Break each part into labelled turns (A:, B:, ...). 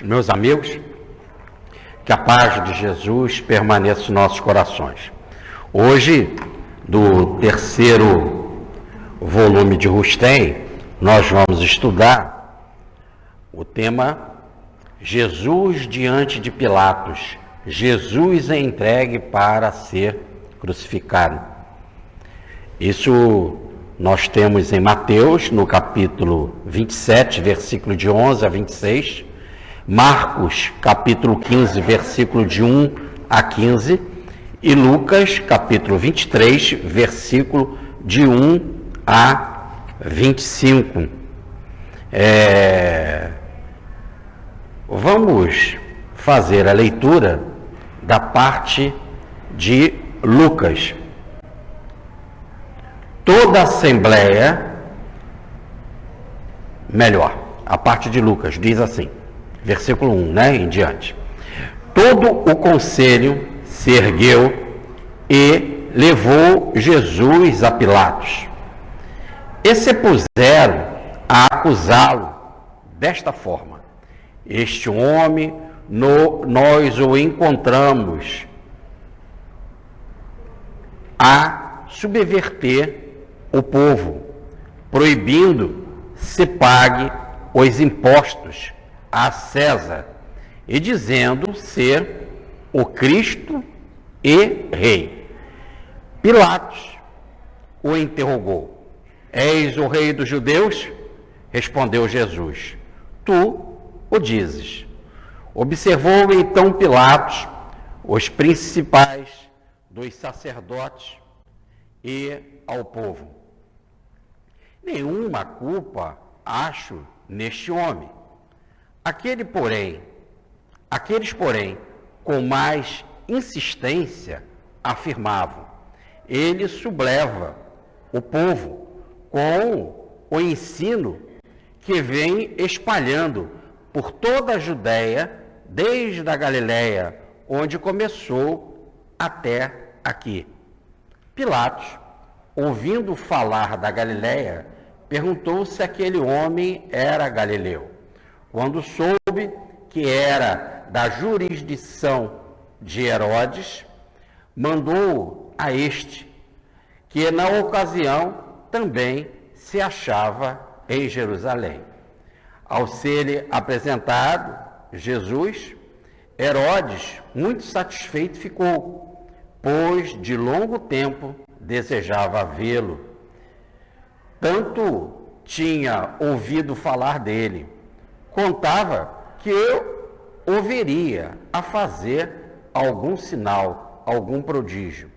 A: Meus amigos, que a paz de Jesus permaneça em nossos corações. Hoje, do terceiro volume de Rustem, nós vamos estudar o tema Jesus diante de Pilatos. Jesus é entregue para ser crucificado. Isso nós temos em Mateus, no capítulo 27, versículo de 11 a 26, Marcos, capítulo 15, versículo de 1 a 15, e Lucas, capítulo 23, versículo de 1 a 25. Vamos fazer a leitura da parte de Lucas. Toda a assembleia, melhor, a parte de Lucas diz assim, versículo 1, em diante. Todo o conselho se ergueu e levou Jesus a Pilatos. E se puseram a acusá-lo desta forma: este homem, nós o encontramos a subverter o povo, proibindo se pague os impostos a César, e dizendo ser o Cristo e Rei. Pilatos o interrogou: és o Rei dos judeus? Respondeu Jesus: tu o dizes. Observou então Pilatos os principais dos sacerdotes e ao povo: nenhuma culpa acho neste homem. Aqueles, porém, com mais insistência, afirmavam: ele subleva o povo com o ensino que vem espalhando por toda a Judéia, desde a Galiléia, onde começou, até aqui. Pilatos, ouvindo falar da Galiléia, perguntou se aquele homem era galileu. Quando soube que era da jurisdição de Herodes, mandou a este, que na ocasião também se achava em Jerusalém. Ao ser-lhe apresentado Jesus, Herodes, muito satisfeito ficou, pois de longo tempo desejava vê-lo. Tanto tinha ouvido falar dele, contava que o veria a fazer algum sinal, algum prodígio.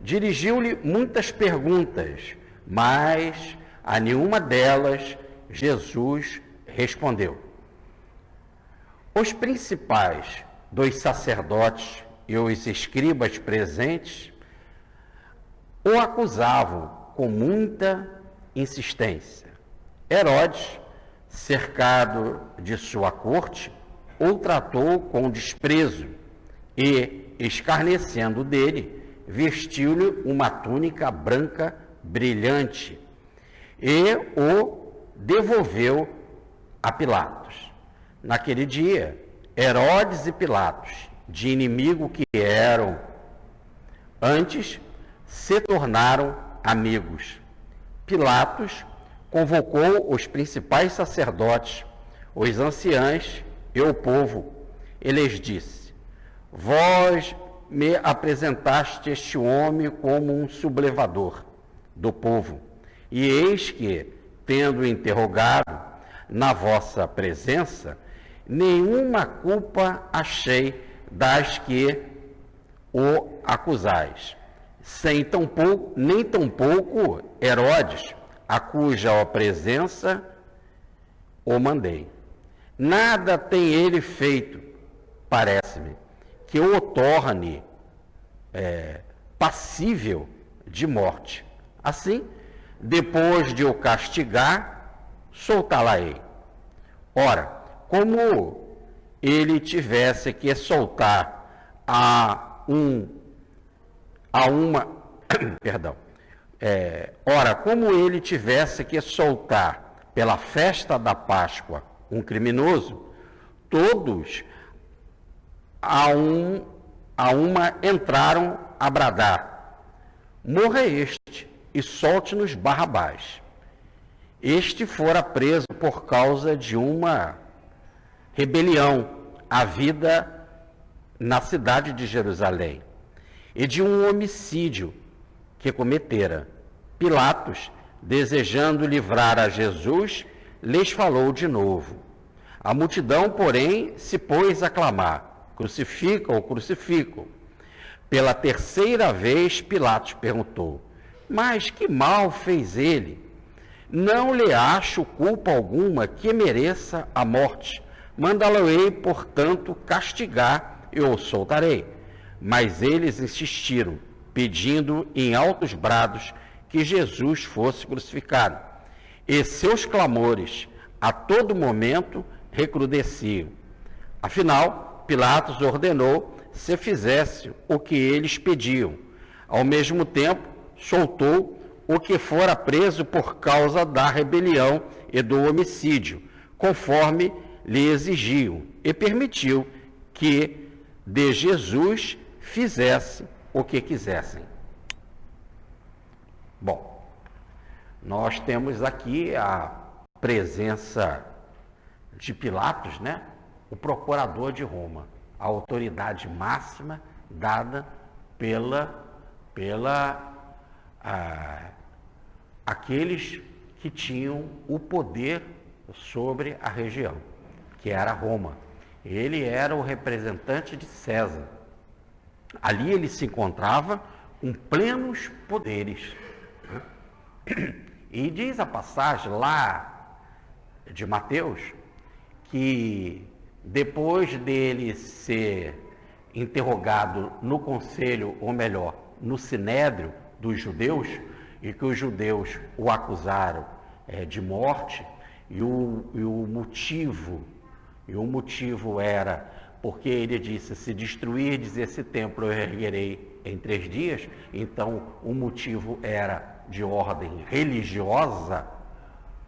A: Dirigiu-lhe muitas perguntas, mas a nenhuma delas Jesus respondeu. Os principais dos sacerdotes e os escribas presentes o acusavam com muita insistência. Herodes, cercado de sua corte, o tratou com desprezo e, escarnecendo dele, vestiu-lhe uma túnica branca brilhante e o devolveu a Pilatos. Naquele dia, Herodes e Pilatos, de inimigo que eram antes, se tornaram amigos. Pilatos convocou os principais sacerdotes, os anciãos e o povo, e lhes disse: vós me apresentaste este homem como um sublevador do povo, e eis que, tendo interrogado na vossa presença, nenhuma culpa achei das que o acusais, nem tampouco Herodes, a cuja presença o mandei. Nada tem ele feito, parece-me, que o torne passível de morte. Assim, depois de o castigar, soltá-la-ei. Ora, como ele tivesse que soltar como ele tivesse que soltar pela festa da Páscoa um criminoso, todos a uma entraram a bradar: morra este e solte-nos Barrabás. Este fora preso por causa de uma rebelião havida na cidade de Jerusalém e de um homicídio que cometera. Pilatos, desejando livrar a Jesus, lhes falou de novo. A multidão, porém, se pôs a clamar: crucificam, crucificam. Pela terceira vez, Pilatos perguntou: mas que mal fez ele? Não lhe acho culpa alguma que mereça a morte. Mandá-lo-ei, portanto, castigar e o soltarei. Mas eles insistiram, pedindo em altos brados que Jesus fosse crucificado. E seus clamores, a todo momento, recrudesciam. Afinal, Pilatos ordenou se fizesse o que eles pediam. Ao mesmo tempo, soltou o que fora preso por causa da rebelião e do homicídio, conforme lhe exigiam, e permitiu que de Jesus fizesse o que quisessem. Bom, nós temos aqui a presença de Pilatos, né? O procurador de Roma, a autoridade máxima dada aqueles que tinham o poder sobre a região, que era Roma. Ele era o representante de César. Ali ele se encontrava com plenos poderes. E diz a passagem lá de Mateus que depois dele ser interrogado no conselho, ou melhor, no sinédrio dos judeus, e que os judeus o acusaram de morte, e o motivo era porque ele disse: se destruirdes esse templo eu erguerei em 3 dias. Então o motivo era de ordem religiosa,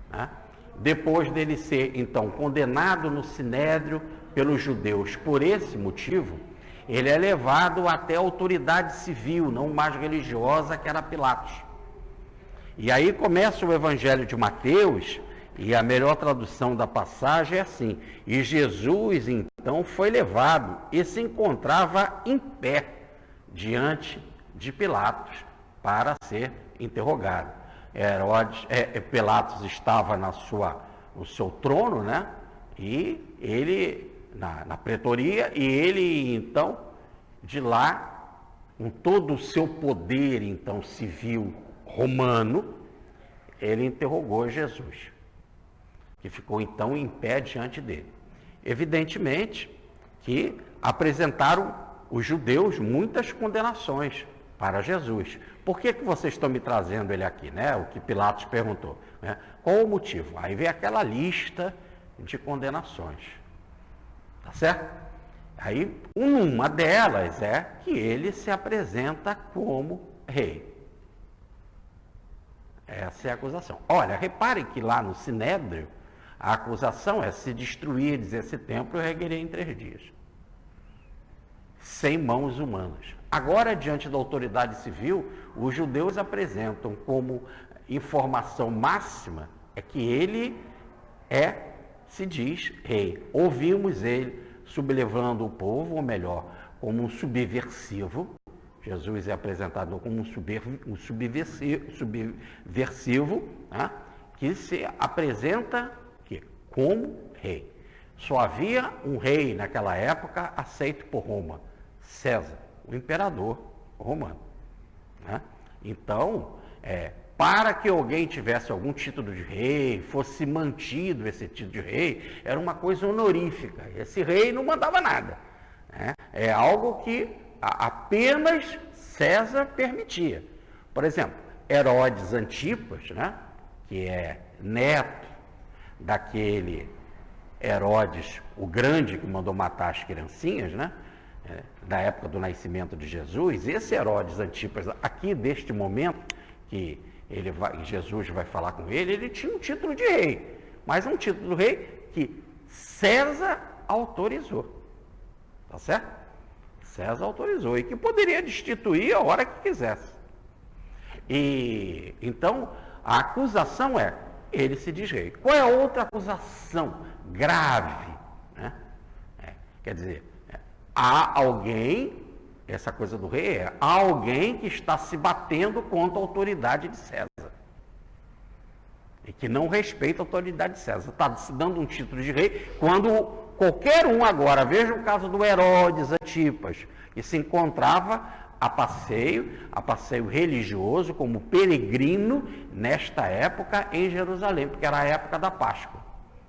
A: né? Depois dele ser então condenado no sinédrio pelos judeus por esse motivo, ele é levado até a autoridade civil, não mais religiosa, que era Pilatos. E aí começa o Evangelho de Mateus, e a melhor tradução da passagem é assim: e Jesus então foi levado e se encontrava em pé diante de Pilatos para ser interrogado. Pilatos estava no seu trono, né? E ele na pretoria, e ele então de lá, com todo o seu poder então civil romano, ele interrogou Jesus, que ficou então em pé diante dele. Evidentemente que apresentaram os judeus muitas condenações para Jesus. Por que vocês estão me trazendo ele aqui, né? O que Pilatos perguntou, né? Qual o motivo? Aí vem aquela lista de condenações, tá certo? Aí uma delas é que ele se apresenta como rei. Essa é a acusação. Olha, reparem que lá no Sinédrio, a acusação é: se destruirdes esse templo, eu erguerei em 3 dias. Sem mãos humanas. Agora, diante da autoridade civil, os judeus apresentam como informação máxima que ele se diz rei. Ouvimos ele sublevando o povo, ou melhor, como um subversivo. Jesus é apresentado como um subversivo, né? Que se apresenta como rei. Só havia um rei naquela época aceito por Roma: César, o imperador romano, né? Então, para que alguém tivesse algum título de rei, fosse mantido esse título de rei, era uma coisa honorífica. Esse rei não mandava nada, né? É algo que apenas César permitia. Por exemplo, Herodes Antipas, né, que é neto daquele Herodes o Grande, que mandou matar as criancinhas, né, da época do nascimento de Jesus. Esse Herodes Antipas, aqui deste momento que Jesus vai falar com ele, ele tinha um título de rei, mas um título de rei que César autorizou. Tá certo? César autorizou e que poderia destituir a hora que quisesse. E então a acusação é: ele se diz rei. Qual é a outra acusação grave, né? Quer dizer, há alguém, essa coisa do rei há alguém que está se batendo contra a autoridade de César e que não respeita a autoridade de César. Está se dando um título de rei quando qualquer um agora, veja o caso do Herodes Antipas, que se encontrava a passeio religioso, como peregrino, nesta época em Jerusalém, porque era a época da Páscoa.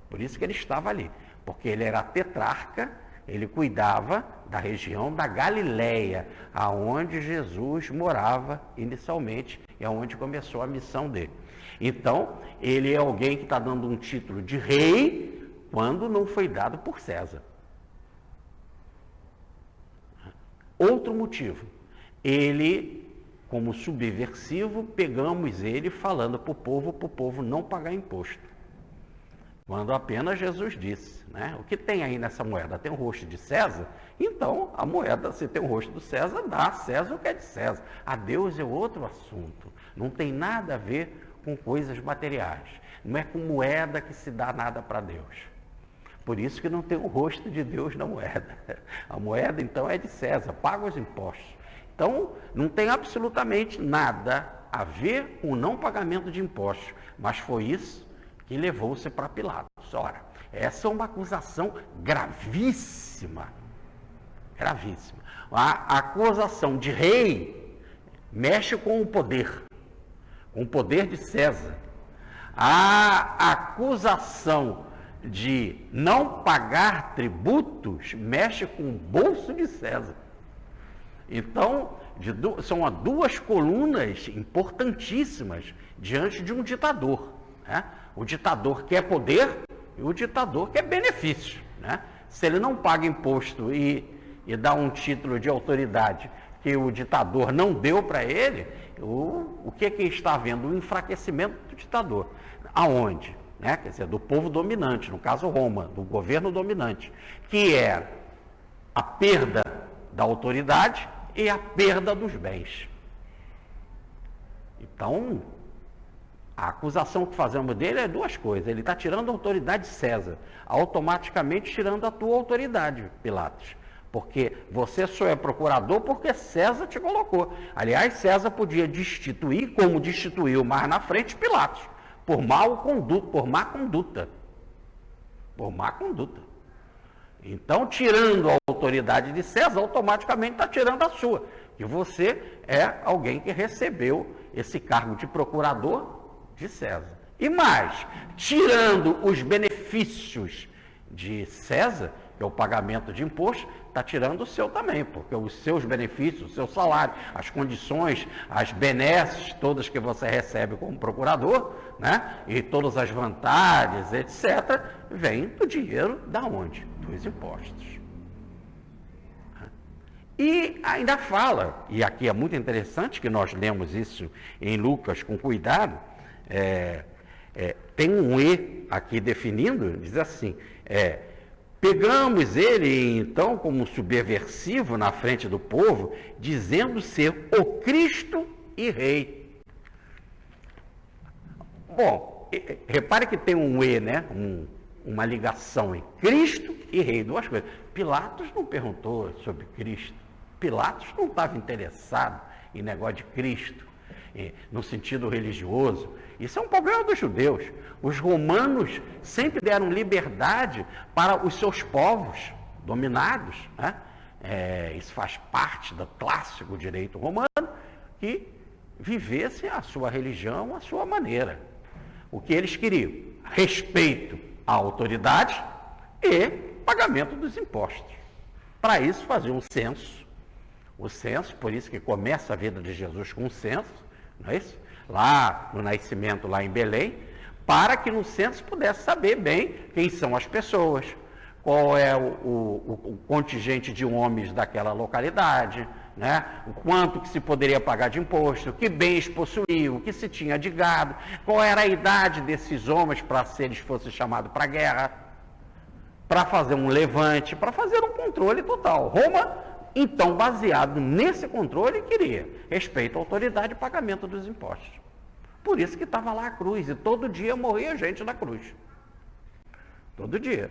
A: Por isso que ele estava ali, porque ele era tetrarca, ele cuidava da região da Galileia, aonde Jesus morava inicialmente, e aonde começou a missão dele. Então, ele é alguém que está dando um título de rei, quando não foi dado por César. Outro motivo, ele, como subversivo, pegamos ele falando para o povo não pagar imposto. Quando apenas Jesus disse, né? O que tem aí nessa moeda? Tem o rosto de César? Então, a moeda, se tem o rosto do César, dá a César o que é de César. A Deus é outro assunto. Não tem nada a ver com coisas materiais. Não é com moeda que se dá nada para Deus. Por isso que não tem o rosto de Deus na moeda. A moeda, então, é de César, paga os impostos. Então, não tem absolutamente nada a ver com o não pagamento de impostos, mas foi isso que levou-se para Pilatos. Ora, essa é uma acusação gravíssima, gravíssima. A acusação de rei mexe com o poder de César. A acusação de não pagar tributos mexe com o bolso de César. Então, são duas colunas importantíssimas diante de um ditador, né? O ditador quer poder e o ditador quer benefício, né? Se ele não paga imposto e dá um título de autoridade que o ditador não deu para ele, o que está havendo? Um enfraquecimento do ditador. Aonde? Né? Quer dizer, do povo dominante, no caso Roma, do governo dominante, que é a perda da autoridade e a perda dos bens. Então, a acusação que fazemos dele é duas coisas. Ele está tirando a autoridade de César, automaticamente tirando a tua autoridade, Pilatos. Porque você só é procurador porque César te colocou. Aliás, César podia destituir, como destituiu mais na frente, Pilatos, por má conduta. Por má conduta. Então, tirando a autoridade de César, automaticamente está tirando a sua. Que você é alguém que recebeu esse cargo de procurador de César. E mais, tirando os benefícios de César, que é o pagamento de imposto, está tirando o seu também, porque os seus benefícios, o seu salário, as condições, as benesses todas que você recebe como procurador, né? E todas as vantagens, etc., vêm do dinheiro da onde? Dos impostos. E ainda fala, e aqui é muito interessante que nós lemos isso em Lucas com cuidado, tem um E aqui definindo, diz assim, pegamos ele então como subversivo na frente do povo, dizendo ser o Cristo e Rei. Bom, repare que tem um E, né? Uma ligação em Cristo e Rei, duas coisas. Pilatos não perguntou sobre Cristo. Pilatos não estava interessado em negócio de Cristo, no sentido religioso. Isso é um problema dos judeus. Os romanos sempre deram liberdade para os seus povos dominados, né? Isso faz parte do clássico direito romano, que vivesse a sua religião, a sua maneira. O que eles queriam? Respeito à autoridade e pagamento dos impostos. Para isso, faziam um censo. O censo, por isso que começa a vida de Jesus com um censo, não é isso? Lá no nascimento, lá em Belém, para que no censo pudesse saber bem quem são as pessoas, qual é o contingente de homens daquela localidade, né? O quanto que se poderia pagar de imposto, que bens possuíam, o que se tinha de gado, qual era a idade desses homens para se eles fossem chamados para a guerra. para fazer um levante, para fazer um controle total. Roma, então, baseado nesse controle, queria respeito à autoridade e pagamento dos impostos. Por isso que estava lá a cruz, e todo dia morria gente na cruz. Todo dia.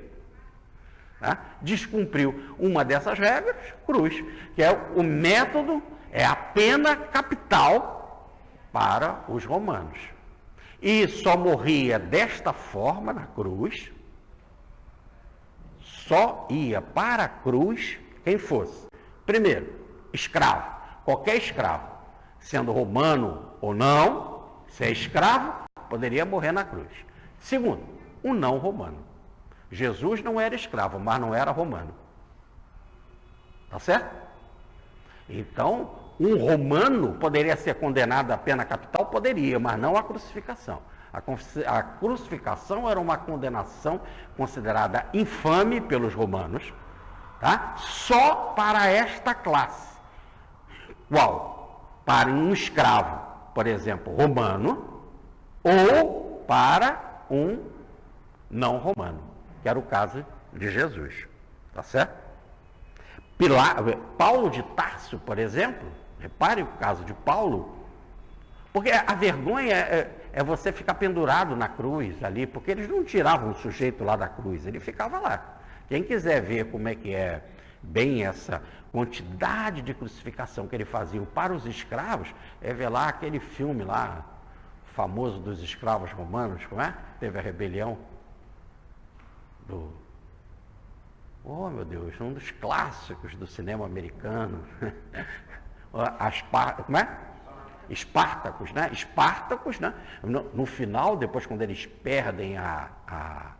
A: Tá? Descumpriu uma dessas regras, cruz, que é o método, é a pena capital para os romanos. E só morria desta forma na cruz, só ia para a cruz quem fosse. Primeiro, escravo, qualquer escravo, sendo romano ou não, se é escravo, poderia morrer na cruz. Segundo, um não romano. Jesus não era escravo, mas não era romano. Tá certo? Então, um romano poderia ser condenado à pena capital? Poderia, mas não à crucificação. A crucificação era uma condenação considerada infame pelos romanos, tá? Só para esta classe. Qual? Para um escravo, por exemplo, romano, ou para um não romano, que era o caso de Jesus, tá certo? Paulo de Tarso, por exemplo, repare o caso de Paulo, porque a vergonha é você ficar pendurado na cruz ali, porque eles não tiravam o sujeito lá da cruz, ele ficava lá. Quem quiser ver como é que é bem essa quantidade de crucificação que ele fazia para os escravos, é ver lá aquele filme lá, famoso dos escravos romanos, como é? Teve a rebelião do... Oh, meu Deus, um dos clássicos do cinema americano. Como é? Espartacus, né? Espartacus, né? No final, depois quando eles perdem a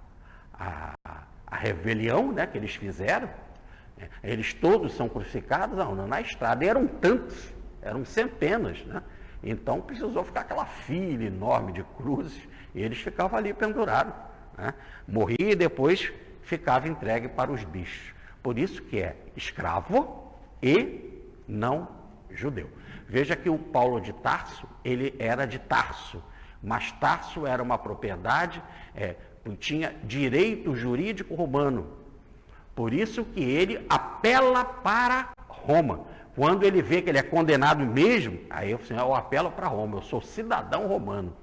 A: rebelião, né, que eles fizeram, eles todos são crucificados na estrada. E eram tantos, eram centenas, né? Então precisou ficar aquela fila enorme de cruzes, e eles ficavam ali pendurados, né? Morria e depois ficava entregue para os bichos. Por isso que é escravo e não judeu. Veja que o Paulo de Tarso, ele era de Tarso, mas Tarso era uma propriedade, tinha direito jurídico romano. Por isso que ele apela para Roma. Quando ele vê que ele é condenado mesmo, aí eu apelo para Roma, eu sou cidadão romano.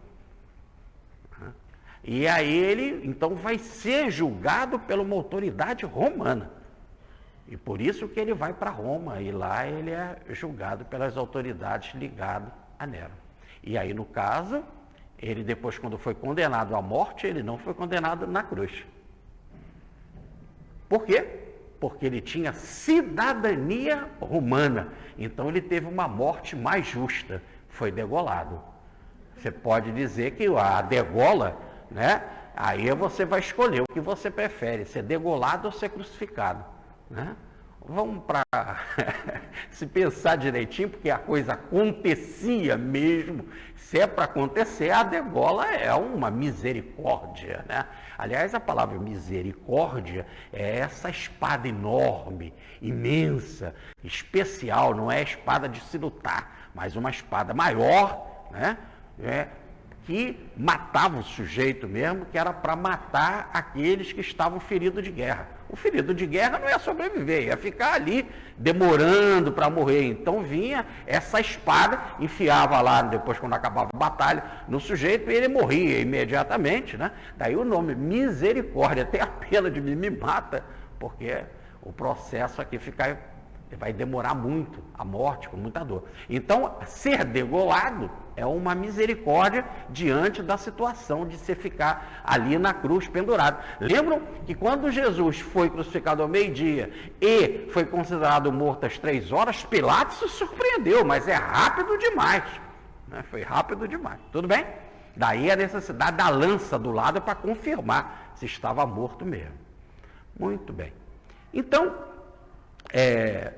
A: E aí ele, então, vai ser julgado por uma autoridade romana. E por isso que ele vai para Roma, e lá ele é julgado pelas autoridades ligadas a Nero. E aí, no caso, ele depois, quando foi condenado à morte, ele não foi condenado na cruz. Por quê? Porque ele tinha cidadania romana. Então ele teve uma morte mais justa, foi degolado. Você pode dizer que a degola, né? Aí você vai escolher o que você prefere, ser degolado ou ser crucificado, né? Vamos para se pensar direitinho, porque a coisa acontecia mesmo. Se é para acontecer, a degola é uma misericórdia, né? Aliás, a palavra misericórdia é essa espada enorme, imensa, especial, não é espada de se lutar, mas uma espada maior, né? Que matava o sujeito mesmo, que era para matar aqueles que estavam feridos de guerra. O ferido de guerra não ia sobreviver, ia ficar ali demorando para morrer. Então vinha essa espada, enfiava lá, depois quando acabava a batalha, no sujeito, e ele morria imediatamente, né? Daí o nome misericórdia, até a pena de me mata, porque o processo aqui vai demorar muito, a morte com muita dor. Então, ser degolado é uma misericórdia diante da situação de se ficar ali na cruz pendurado. Lembram que quando Jesus foi crucificado ao meio-dia e foi considerado morto às 3 horas, Pilatos se surpreendeu, mas é rápido demais, né? Foi rápido demais, tudo bem? Daí a necessidade da lança do lado para confirmar se estava morto mesmo. Muito bem. Então,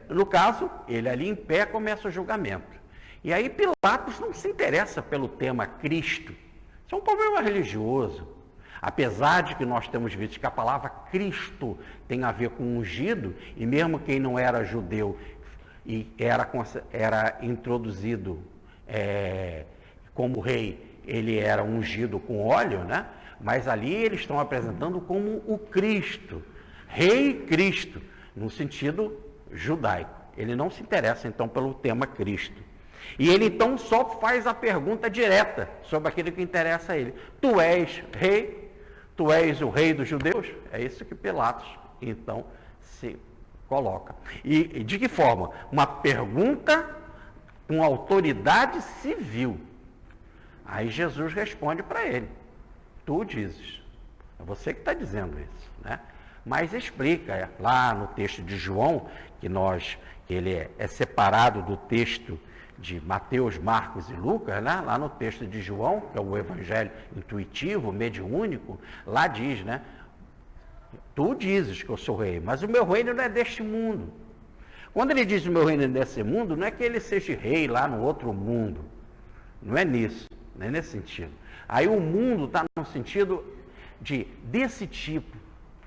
A: no caso, ele ali em pé começa o julgamento. E aí Pilatos não se interessa pelo tema Cristo. Isso é um problema religioso. Apesar de que nós temos visto que a palavra Cristo tem a ver com ungido, e mesmo quem não era judeu e era introduzido como rei, ele era ungido com óleo, né? Mas ali eles estão apresentando como o Cristo. Rei Cristo, no sentido judaico. Ele não se interessa, então, pelo tema Cristo. E ele, então, só faz a pergunta direta sobre aquilo que interessa a ele. Tu és rei? Tu és o rei dos judeus? É isso que Pilatos, então, se coloca. E de que forma? Uma pergunta com autoridade civil. Aí Jesus responde para ele. Tu dizes. É você que está dizendo isso, né? Mas explica lá no texto de João, que ele é separado do texto de Mateus, Marcos e Lucas, né? Lá no texto de João, que é o evangelho intuitivo, mediúnico, lá diz, né? Tu dizes que eu sou rei, mas o meu reino não é deste mundo. Quando ele diz o meu reino é desse mundo, não é que ele seja rei lá no outro mundo. Não é nisso, não é nesse sentido. Aí o mundo está no sentido desse tipo.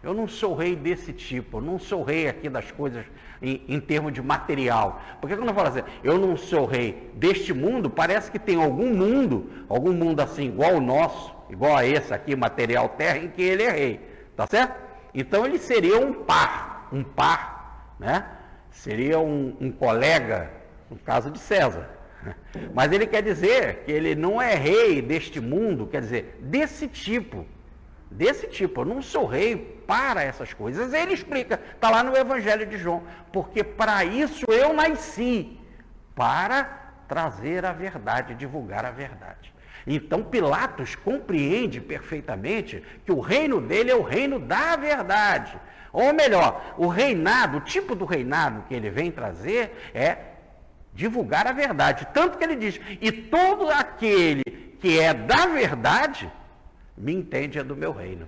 A: Eu não sou rei desse tipo, eu não sou rei aqui das coisas em termos de material. Porque quando eu falo assim, eu não sou rei deste mundo, parece que tem algum mundo assim, igual o nosso, igual a esse aqui, material terra, em que ele é rei, tá certo? Então ele seria um par, né? Seria um colega, no caso de César. Mas ele quer dizer que ele não é rei deste mundo, quer dizer, desse tipo, eu não sou rei para essas coisas. Ele explica, está lá no Evangelho de João, porque para isso eu nasci, para trazer a verdade, divulgar a verdade. Então Pilatos compreende perfeitamente que o reino dele é o reino da verdade. Ou melhor, o tipo do reinado que ele vem trazer é divulgar a verdade. Tanto que ele diz, e todo aquele que é da verdade, me entende é do meu reino.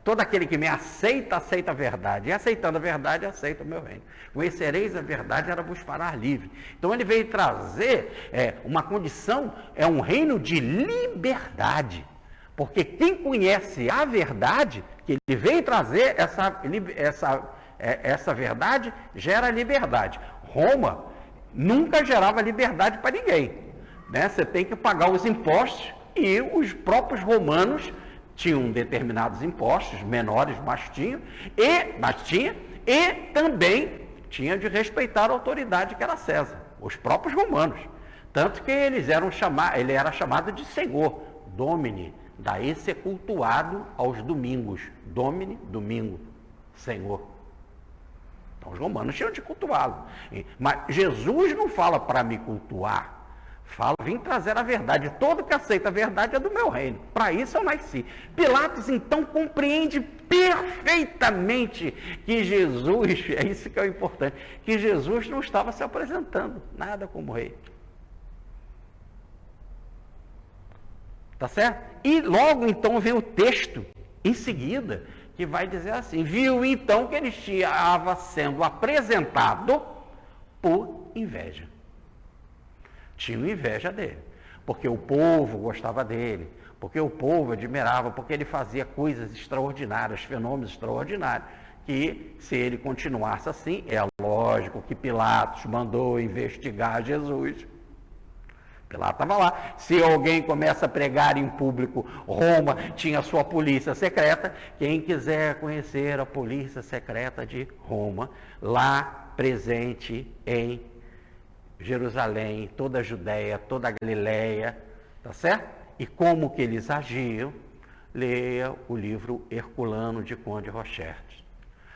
A: Todo aquele que me aceita a verdade. E aceitando a verdade, aceita o meu reino. Conhecereis a verdade, ela vos fará livre. Então ele veio trazer uma condição, é um reino de liberdade. Porque quem conhece a verdade, que ele veio trazer essa verdade, gera liberdade. Roma nunca gerava liberdade para ninguém. Né? Você tem que pagar os impostos, e os próprios romanos tinham determinados impostos, menores, mas tinha, e também tinha de respeitar a autoridade que era César, os próprios romanos. Tanto que ele era chamado de Senhor, Domini, daí ser cultuado aos domingos. Domini, domingo, Senhor. Então os romanos tinham de cultuá-lo. Mas Jesus não fala para me cultuar. Fala, vim trazer a verdade. Todo que aceita a verdade é do meu reino. Para isso eu nasci. Pilatos, então, compreende perfeitamente que Jesus, é isso que é o importante, que Jesus não estava se apresentando nada como rei. Tá certo? E logo, então, vem o texto, em seguida, que vai dizer assim, viu, então, que ele estava sendo apresentado por inveja. Tinham inveja dele, porque o povo gostava dele, porque o povo admirava, porque ele fazia coisas extraordinárias, fenômenos extraordinários, que se ele continuasse assim, é lógico que Pilatos mandou investigar Jesus. Pilatos estava lá. Se alguém começa a pregar em público, Roma tinha sua polícia secreta. Quem quiser conhecer a polícia secreta de Roma, lá presente em Jerusalém, toda a Judéia, toda a Galileia, tá certo? E como que eles agiam, leia o livro Herculano de Conde Rochert.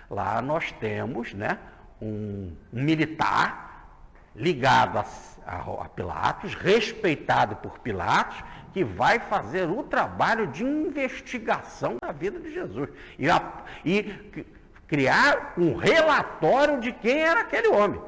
A: Lá nós temos, né, um militar ligado a Pilatos, respeitado por Pilatos, que vai fazer o trabalho de investigação da vida de Jesus e criar um relatório de quem era aquele homem.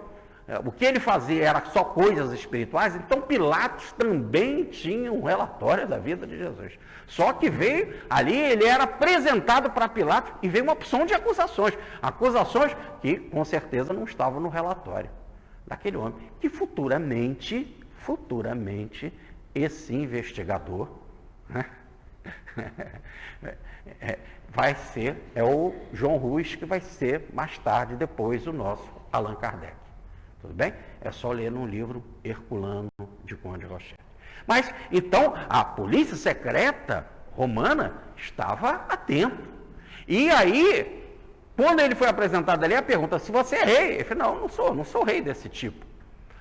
A: O que ele fazia era só coisas espirituais, então Pilatos também tinha um relatório da vida de Jesus. Só que veio ali, ele era apresentado para Pilatos e veio uma opção de acusações. Acusações que com certeza não estavam no relatório daquele homem. Que futuramente, esse investigador, né, vai ser, é o João Ruiz, que vai ser mais tarde, depois, o nosso Allan Kardec. Tudo bem? É só ler no livro Herculano de Conde Rochert. Mas, então, a polícia secreta romana estava atento. E aí, quando ele foi apresentado ali, a pergunta, se você é rei? Ele falou, não sou rei desse tipo.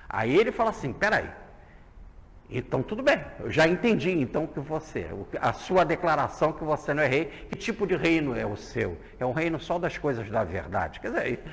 A: Aí ele fala assim, peraí, então tudo bem, eu já entendi então que a sua declaração que você não é rei, que tipo de reino é o seu? É um reino só das coisas da verdade. Quer dizer,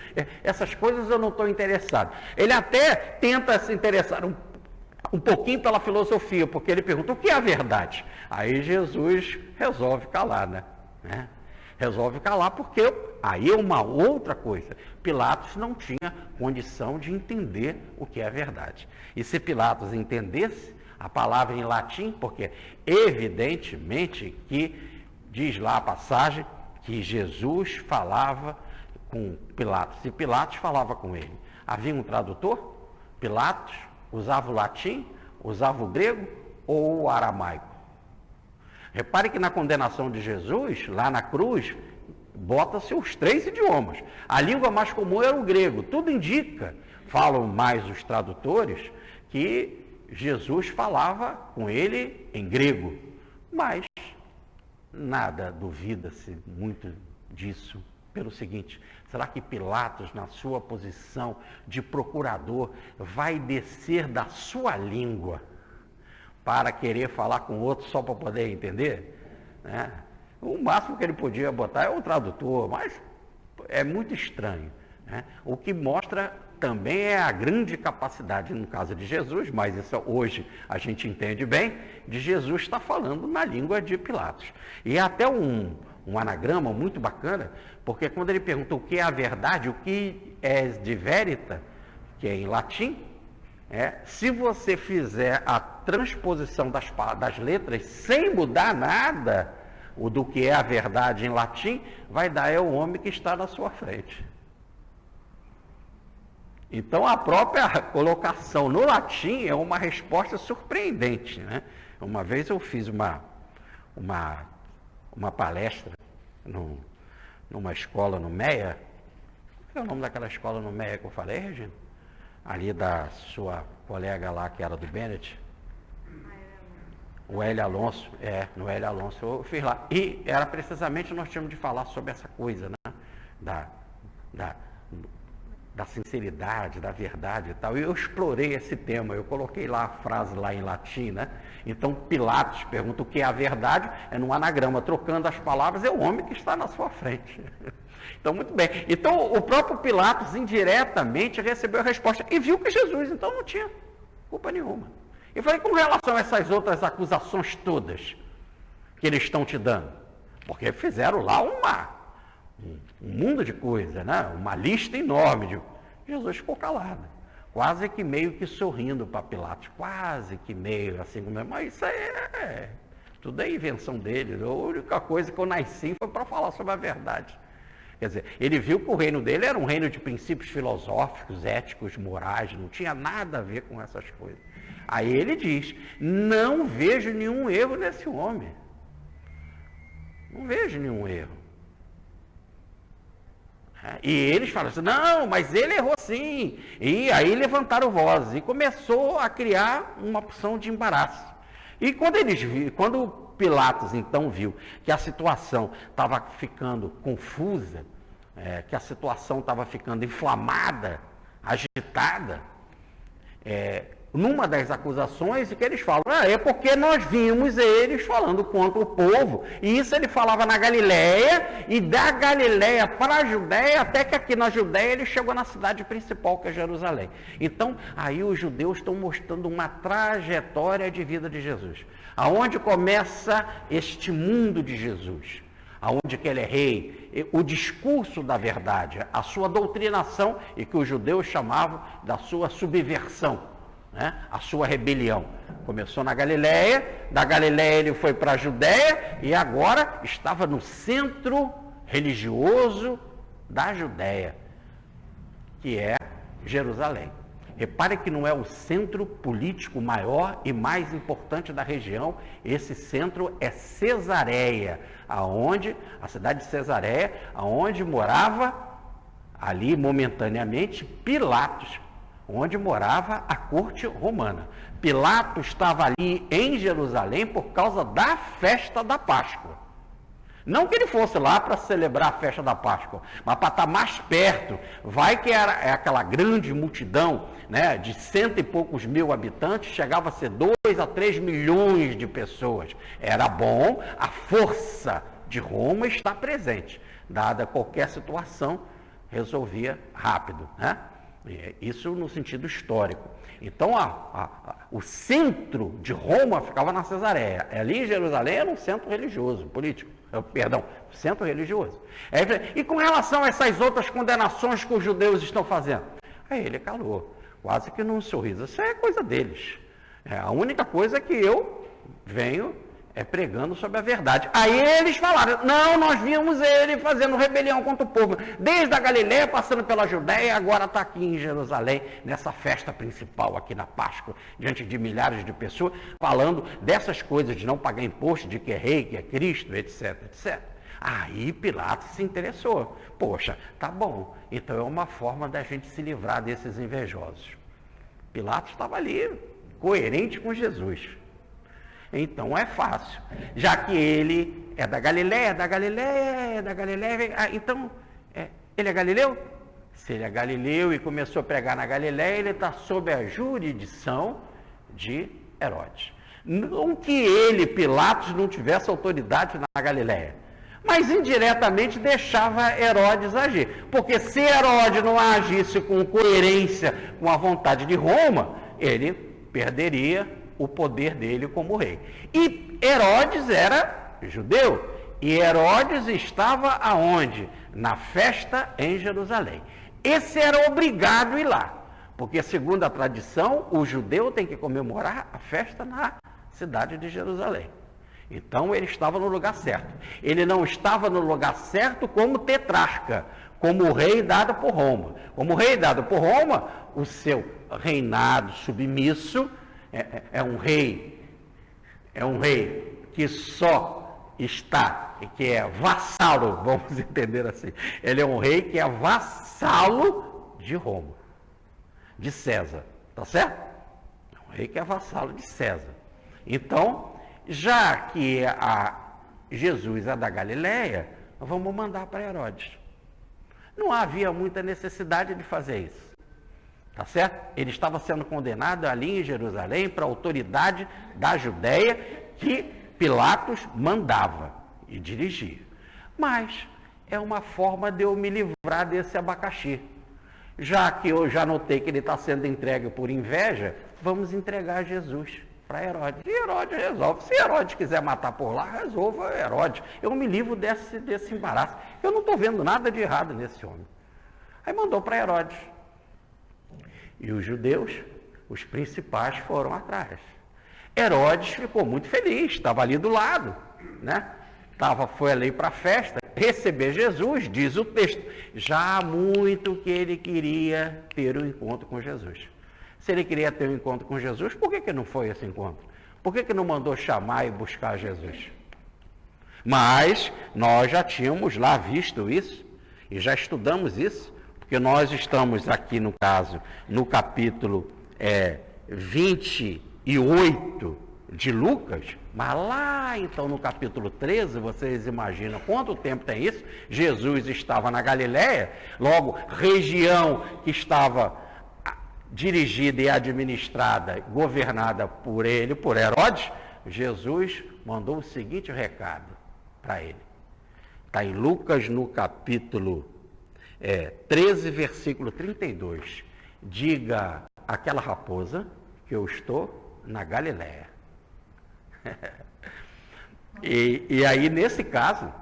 A: essas coisas eu não estou interessado. Ele até tenta se interessar um pouquinho pela filosofia, porque ele pergunta, o que é a verdade? Aí Jesus resolve calar, né? Resolve calar porque aí é uma outra coisa. Pilatos não tinha condição de entender o que é a verdade. E se Pilatos entendesse a palavra em latim, porque evidentemente que diz lá a passagem que Jesus falava com Pilatos, e Pilatos falava com ele. Havia um tradutor? Pilatos usava o latim, usava o grego ou o aramaico? Repare que na condenação de Jesus, lá na cruz, bota-se os 3 idiomas. A língua mais comum era o grego. Tudo indica, falam mais os tradutores, que Jesus falava com ele em grego. Mas nada duvida-se muito disso. Pelo seguinte, será que Pilatos, na sua posição de procurador, vai descer da sua língua para querer falar com outro só para poder entender? O máximo que ele podia botar é o tradutor, mas é muito estranho. O que mostra também é a grande capacidade, no caso de Jesus, mas isso hoje a gente entende bem, de Jesus estar falando na língua de Pilatos. E até um anagrama muito bacana, porque quando ele pergunta o que é a verdade, o que é de verita, que é em latim, se você fizer a transposição das letras sem mudar nada do que é a verdade em latim, vai dar é o homem que está na sua frente. Então a própria colocação no latim é uma resposta surpreendente, né? Uma vez eu fiz uma palestra numa escola no Meia. Qual é o nome daquela escola no Meia que eu falei, Regina? Ali da sua colega lá, que era do Bennett. O Hélio Alonso, no Hélio Alonso, eu fiz lá. E era precisamente, nós tínhamos de falar sobre essa coisa, né? Da sinceridade, da verdade e tal. E eu explorei esse tema, eu coloquei lá a frase lá em latim, né? Então Pilatos pergunta o que é a verdade, é num anagrama, trocando as palavras, é o homem que está na sua frente. Então, muito bem. Então, o próprio Pilatos indiretamente recebeu a resposta e viu que Jesus, então, não tinha culpa nenhuma. E falei, com relação a essas outras acusações todas que eles estão te dando, porque fizeram lá um mundo de coisa, né? Uma lista enorme. Jesus ficou calado, quase que meio que sorrindo para Pilatos, quase que meio assim, mas isso tudo é invenção dele. A única coisa que eu nasci foi para falar sobre a verdade. Quer dizer, ele viu que o reino dele era um reino de princípios filosóficos, éticos, morais, não tinha nada a ver com essas coisas. Aí ele diz, não vejo nenhum erro nesse homem. Não vejo nenhum erro. E eles falam assim, não, mas ele errou sim. E aí levantaram vozes e começou a criar uma opção de embaraço. E quando Pilatos então viu que a situação estava ficando confusa, que a situação estava ficando inflamada, agitada, numa das acusações que eles falam, é porque nós vimos eles falando contra o povo, e isso ele falava na Galileia, e da Galileia para a Judéia, até que aqui na Judéia ele chegou na cidade principal, que é Jerusalém. Então, aí os judeus estão mostrando uma trajetória de vida de Jesus, aonde começa este mundo de Jesus, aonde que ele é rei, o discurso da verdade, a sua doutrinação, e que os judeus chamavam da sua subversão, a sua rebelião. Começou na Galileia, da Galileia ele foi para a Judéia e agora estava no centro religioso da Judéia, que é Jerusalém. Repare que não é o centro político maior e mais importante da região, esse centro é Cesareia, a cidade de Cesareia, aonde morava ali momentaneamente Pilatos, onde morava a corte romana. Pilatos estava ali em Jerusalém por causa da festa da Páscoa. Não que ele fosse lá para celebrar a festa da Páscoa, mas para estar mais perto. Vai que era aquela grande multidão, né, de 100 e poucos mil habitantes, chegava a ser 2 a 3 milhões de pessoas. Era bom a força de Roma estar presente. Dada qualquer situação, resolvia rápido, né? Isso no sentido histórico. Então, o centro de Roma ficava na Cesareia. Ali em Jerusalém era um centro religioso, político. Perdão, centro religioso. E com relação a essas outras condenações que os judeus estão fazendo? Aí ele calou, quase que num sorriso. Isso é coisa deles. A única coisa que eu venho pregando sobre a verdade. Aí eles falaram, não, nós vimos ele fazendo rebelião contra o povo, desde a Galileia, passando pela Judéia, agora está aqui em Jerusalém, nessa festa principal aqui na Páscoa, diante de milhares de pessoas, falando dessas coisas de não pagar imposto, de que é rei, que é Cristo, etc, etc. Aí Pilatos se interessou. Poxa, tá bom, então é uma forma da gente se livrar desses invejosos. Pilatos estava ali, coerente com Jesus. Então é fácil, já que ele é da Galileia, então ele é galileu? Se ele é galileu e começou a pregar na Galileia, ele está sob a jurisdição de Herodes. Não que ele, Pilatos, não tivesse autoridade na Galileia, mas indiretamente deixava Herodes agir, porque se Herodes não agisse com coerência com a vontade de Roma, ele perderia o poder dele como rei. E Herodes era judeu, e Herodes estava aonde? Na festa em Jerusalém. Esse era obrigado a ir lá, porque segundo a tradição, o judeu tem que comemorar a festa na cidade de Jerusalém. Então ele estava no lugar certo. Ele não estava no lugar certo como tetrarca, como rei dado por Roma. Como rei dado por Roma, o seu reinado submisso é um rei que só está, que é vassalo, vamos entender assim. Ele é um rei que é vassalo de Roma, de César, tá certo? É um rei que é vassalo de César. Então, já que Jesus é da Galileia, vamos mandar para Herodes. Não havia muita necessidade de fazer isso. Tá certo? Ele estava sendo condenado ali em Jerusalém para a autoridade da Judéia que Pilatos mandava e dirigia. Mas é uma forma de eu me livrar desse abacaxi. Já que eu já notei que ele está sendo entregue por inveja, vamos entregar Jesus para Herodes. E Herodes resolve. Se Herodes quiser matar por lá, resolva Herodes. Eu me livro desse embaraço. Eu não estou vendo nada de errado nesse homem. Aí mandou para Herodes. E os judeus, os principais, foram atrás. Herodes ficou muito feliz, estava ali do lado, né? Foi ali para a festa, receber Jesus, diz o texto. Já há muito que ele queria ter um encontro com Jesus. Se ele queria ter um encontro com Jesus, por que não foi esse encontro? Por que não mandou chamar e buscar Jesus? Mas nós já tínhamos lá visto isso, e já estudamos isso, porque nós estamos aqui, no caso, no capítulo 28 de Lucas, mas lá então no capítulo 13, vocês imaginam quanto tempo tem isso? Jesus estava na Galileia, logo, região que estava dirigida e administrada, governada por ele, por Herodes. Jesus mandou o seguinte recado para ele. Está em Lucas, no capítulo 13, versículo 32. Diga àquela raposa que eu estou na Galileia. e aí, nesse caso,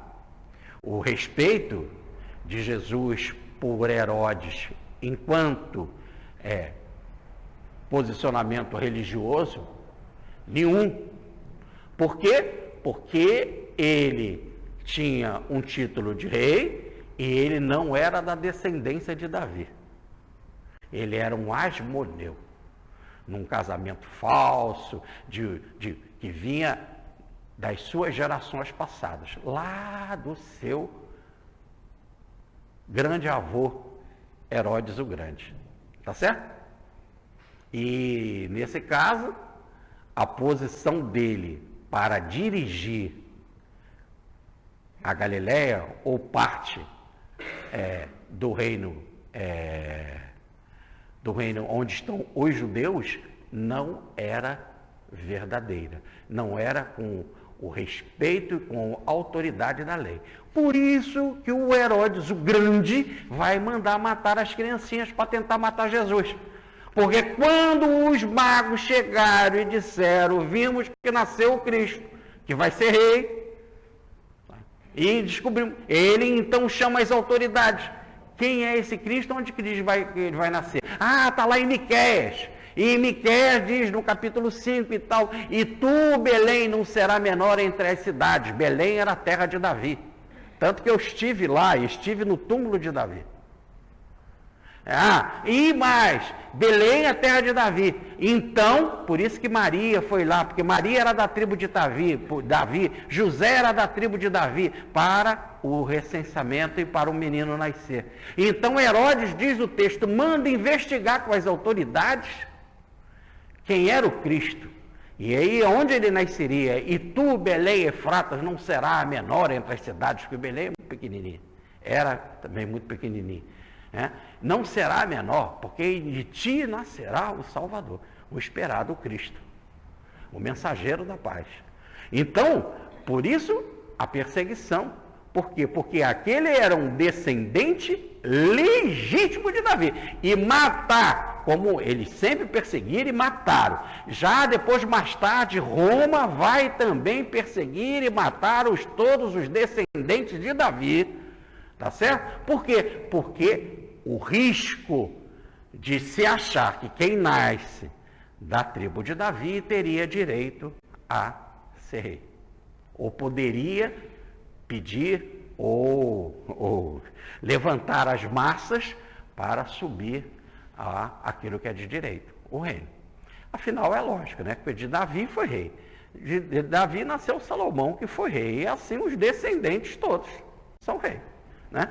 A: o respeito de Jesus por Herodes, enquanto posicionamento religioso, nenhum. Por quê? Porque ele tinha um título de rei e ele não era da descendência de Davi. Ele era um asmoneu, num casamento falso, que vinha das suas gerações passadas, lá do seu grande avô, Herodes o Grande. Tá certo? E, nesse caso, a posição dele para dirigir a Galileia, ou parte do reino onde estão os judeus, não era verdadeira, não era com o respeito e com a autoridade da lei. Por isso que o Herodes, o grande, vai mandar matar as criancinhas para tentar matar Jesus. Porque quando os magos chegaram e disseram, vimos que nasceu o Cristo, que vai ser rei, e descobrimos, ele então chama as autoridades. Quem é esse Cristo? Onde Cristo vai nascer? Ah, está lá em Miqueias. E Miqueias diz no capítulo 5 e tal, e tu, Belém, não será menor entre as cidades. Belém era a terra de Davi. Tanto que eu estive lá, estive no túmulo de Davi. E mais, Belém é a terra de Davi. Então, por isso que Maria foi lá, porque Maria era da tribo de Davi, José era da tribo de Davi, para o recenseamento e para o menino nascer. Então Herodes, diz o texto, manda investigar com as autoridades quem era o Cristo. E aí, onde ele nasceria? E tu, Belém, Efratas, não será a menor entre as cidades, porque Belém é muito pequenininho. Era também muito pequenininho. Não será menor, porque de ti nascerá o Salvador, o esperado Cristo, o mensageiro da paz. Então, por isso, a perseguição. Por quê? Porque aquele era um descendente legítimo de Davi. E matar, como eles sempre perseguiram e mataram. Já depois, mais tarde, Roma vai também perseguir e matar todos os descendentes de Davi. Tá certo? Por quê? Porque o risco de se achar que quem nasce da tribo de Davi teria direito a ser rei. Ou poderia pedir ou levantar as massas para subir aquilo que é de direito, o reino. Afinal, é lógico, né? Porque de Davi foi rei. De Davi nasceu Salomão, que foi rei. E assim os descendentes todos são reis. Né?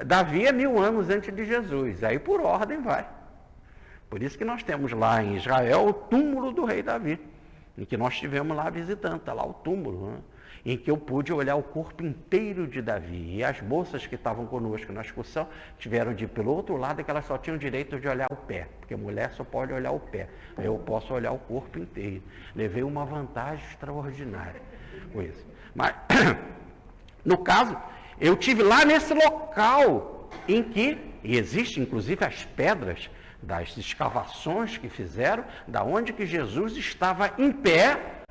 A: Davi é 1000 anos antes de Jesus, aí por ordem vai. Por isso que nós temos lá em Israel o túmulo do rei Davi, em que nós estivemos lá visitando, está lá o túmulo, né? Em que eu pude olhar o corpo inteiro de Davi. E as moças que estavam conosco na excursão tiveram de ir pelo outro lado, que elas só tinham direito de olhar o pé, porque mulher só pode olhar o pé, eu posso olhar o corpo inteiro. Levei uma vantagem extraordinária com isso. Mas, no caso, eu tive lá nesse local em que, e existe inclusive as pedras das escavações que fizeram, da onde que Jesus estava em pé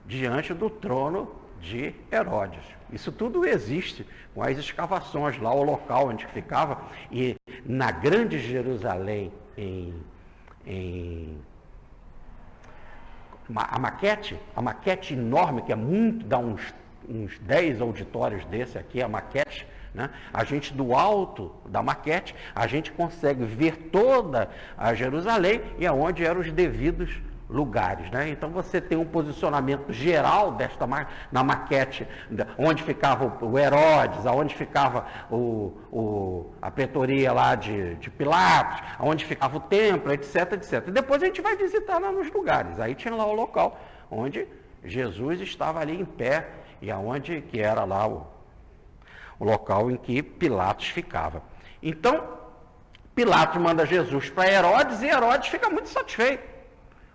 A: diante do trono de Herodes. Isso tudo existe com as escavações lá, o local onde ficava, e na grande Jerusalém, a maquete enorme, que é muito, dá uns 10 auditórios desse aqui, a maquete, né? A gente, do alto da maquete, a gente consegue ver toda a Jerusalém e aonde eram os devidos lugares, né? Então você tem um posicionamento geral na maquete, onde ficava o Herodes, onde ficava a pretoria lá de Pilatos, onde ficava o templo, etc, etc. E depois a gente vai visitar lá nos lugares. Aí tinha lá o local onde Jesus estava ali em pé, e aonde que era lá o local em que Pilatos ficava. Então, Pilatos manda Jesus para Herodes, e Herodes fica muito satisfeito.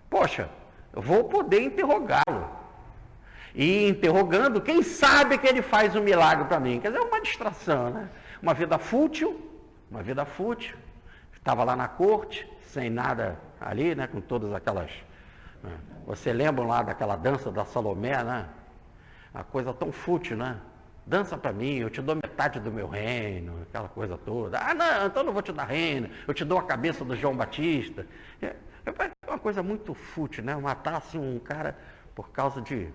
A: Poxa, eu vou poder interrogá-lo. E interrogando, quem sabe que ele faz um milagre para mim? Quer dizer, uma distração, né? Uma vida fútil. Estava lá na corte, sem nada ali, né? Com todas aquelas... Né? Você lembra lá daquela dança da Salomé, né? Uma coisa tão fútil, né? Dança para mim, eu te dou metade do meu reino, aquela coisa toda. Ah, não, então não vou te dar reino, eu te dou a cabeça do João Batista. É uma coisa muito fútil, né? Matar assim um cara por causa de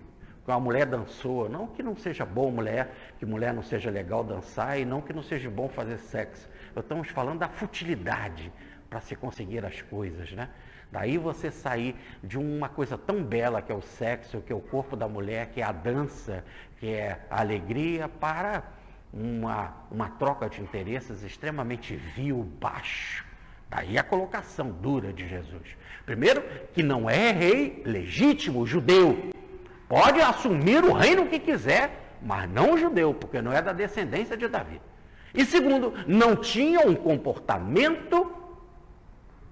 A: que uma mulher dançou. Não que não seja bom que mulher não seja legal dançar, e não que não seja bom fazer sexo. Estamos falando da futilidade para se conseguir as coisas, né? Daí você sair de uma coisa tão bela que é o sexo, que é o corpo da mulher, que é a dança, que é a alegria, para uma troca de interesses extremamente vil, baixo. Daí a colocação dura de Jesus. Primeiro, que não é rei legítimo, judeu. Pode assumir o reino que quiser, mas não judeu, porque não é da descendência de Davi. E segundo, não tinha um comportamento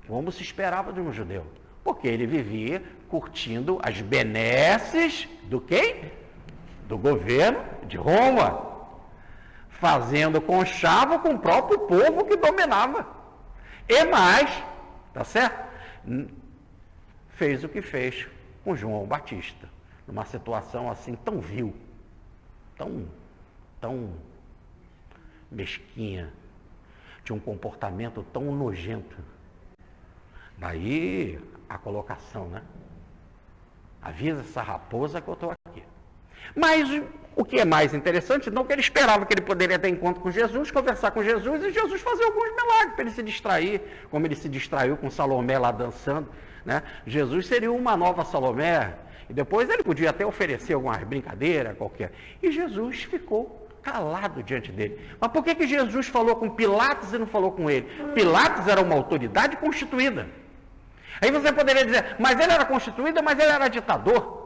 A: como se esperava de um judeu, porque ele vivia curtindo as benesses do quem? Do governo de Roma, fazendo conchavo com o próprio povo que dominava. E mais, tá certo? Fez o que fez com João Batista, numa situação assim tão vil, tão mesquinha, de um comportamento tão nojento. Daí a colocação, né? Avisa essa raposa que eu estou aqui. Mas o que é mais interessante, não que ele esperava que ele poderia ter encontro com Jesus, conversar com Jesus e Jesus fazer alguns milagres para ele se distrair, como ele se distraiu com Salomé lá dançando, né? Jesus seria uma nova Salomé, e depois ele podia até oferecer algumas brincadeiras qualquer. E Jesus ficou calado diante dele. Mas por que Jesus falou com Pilatos e não falou com ele? Pilatos era uma autoridade constituída. Aí você poderia dizer, mas ele era constituído, mas ele era ditador.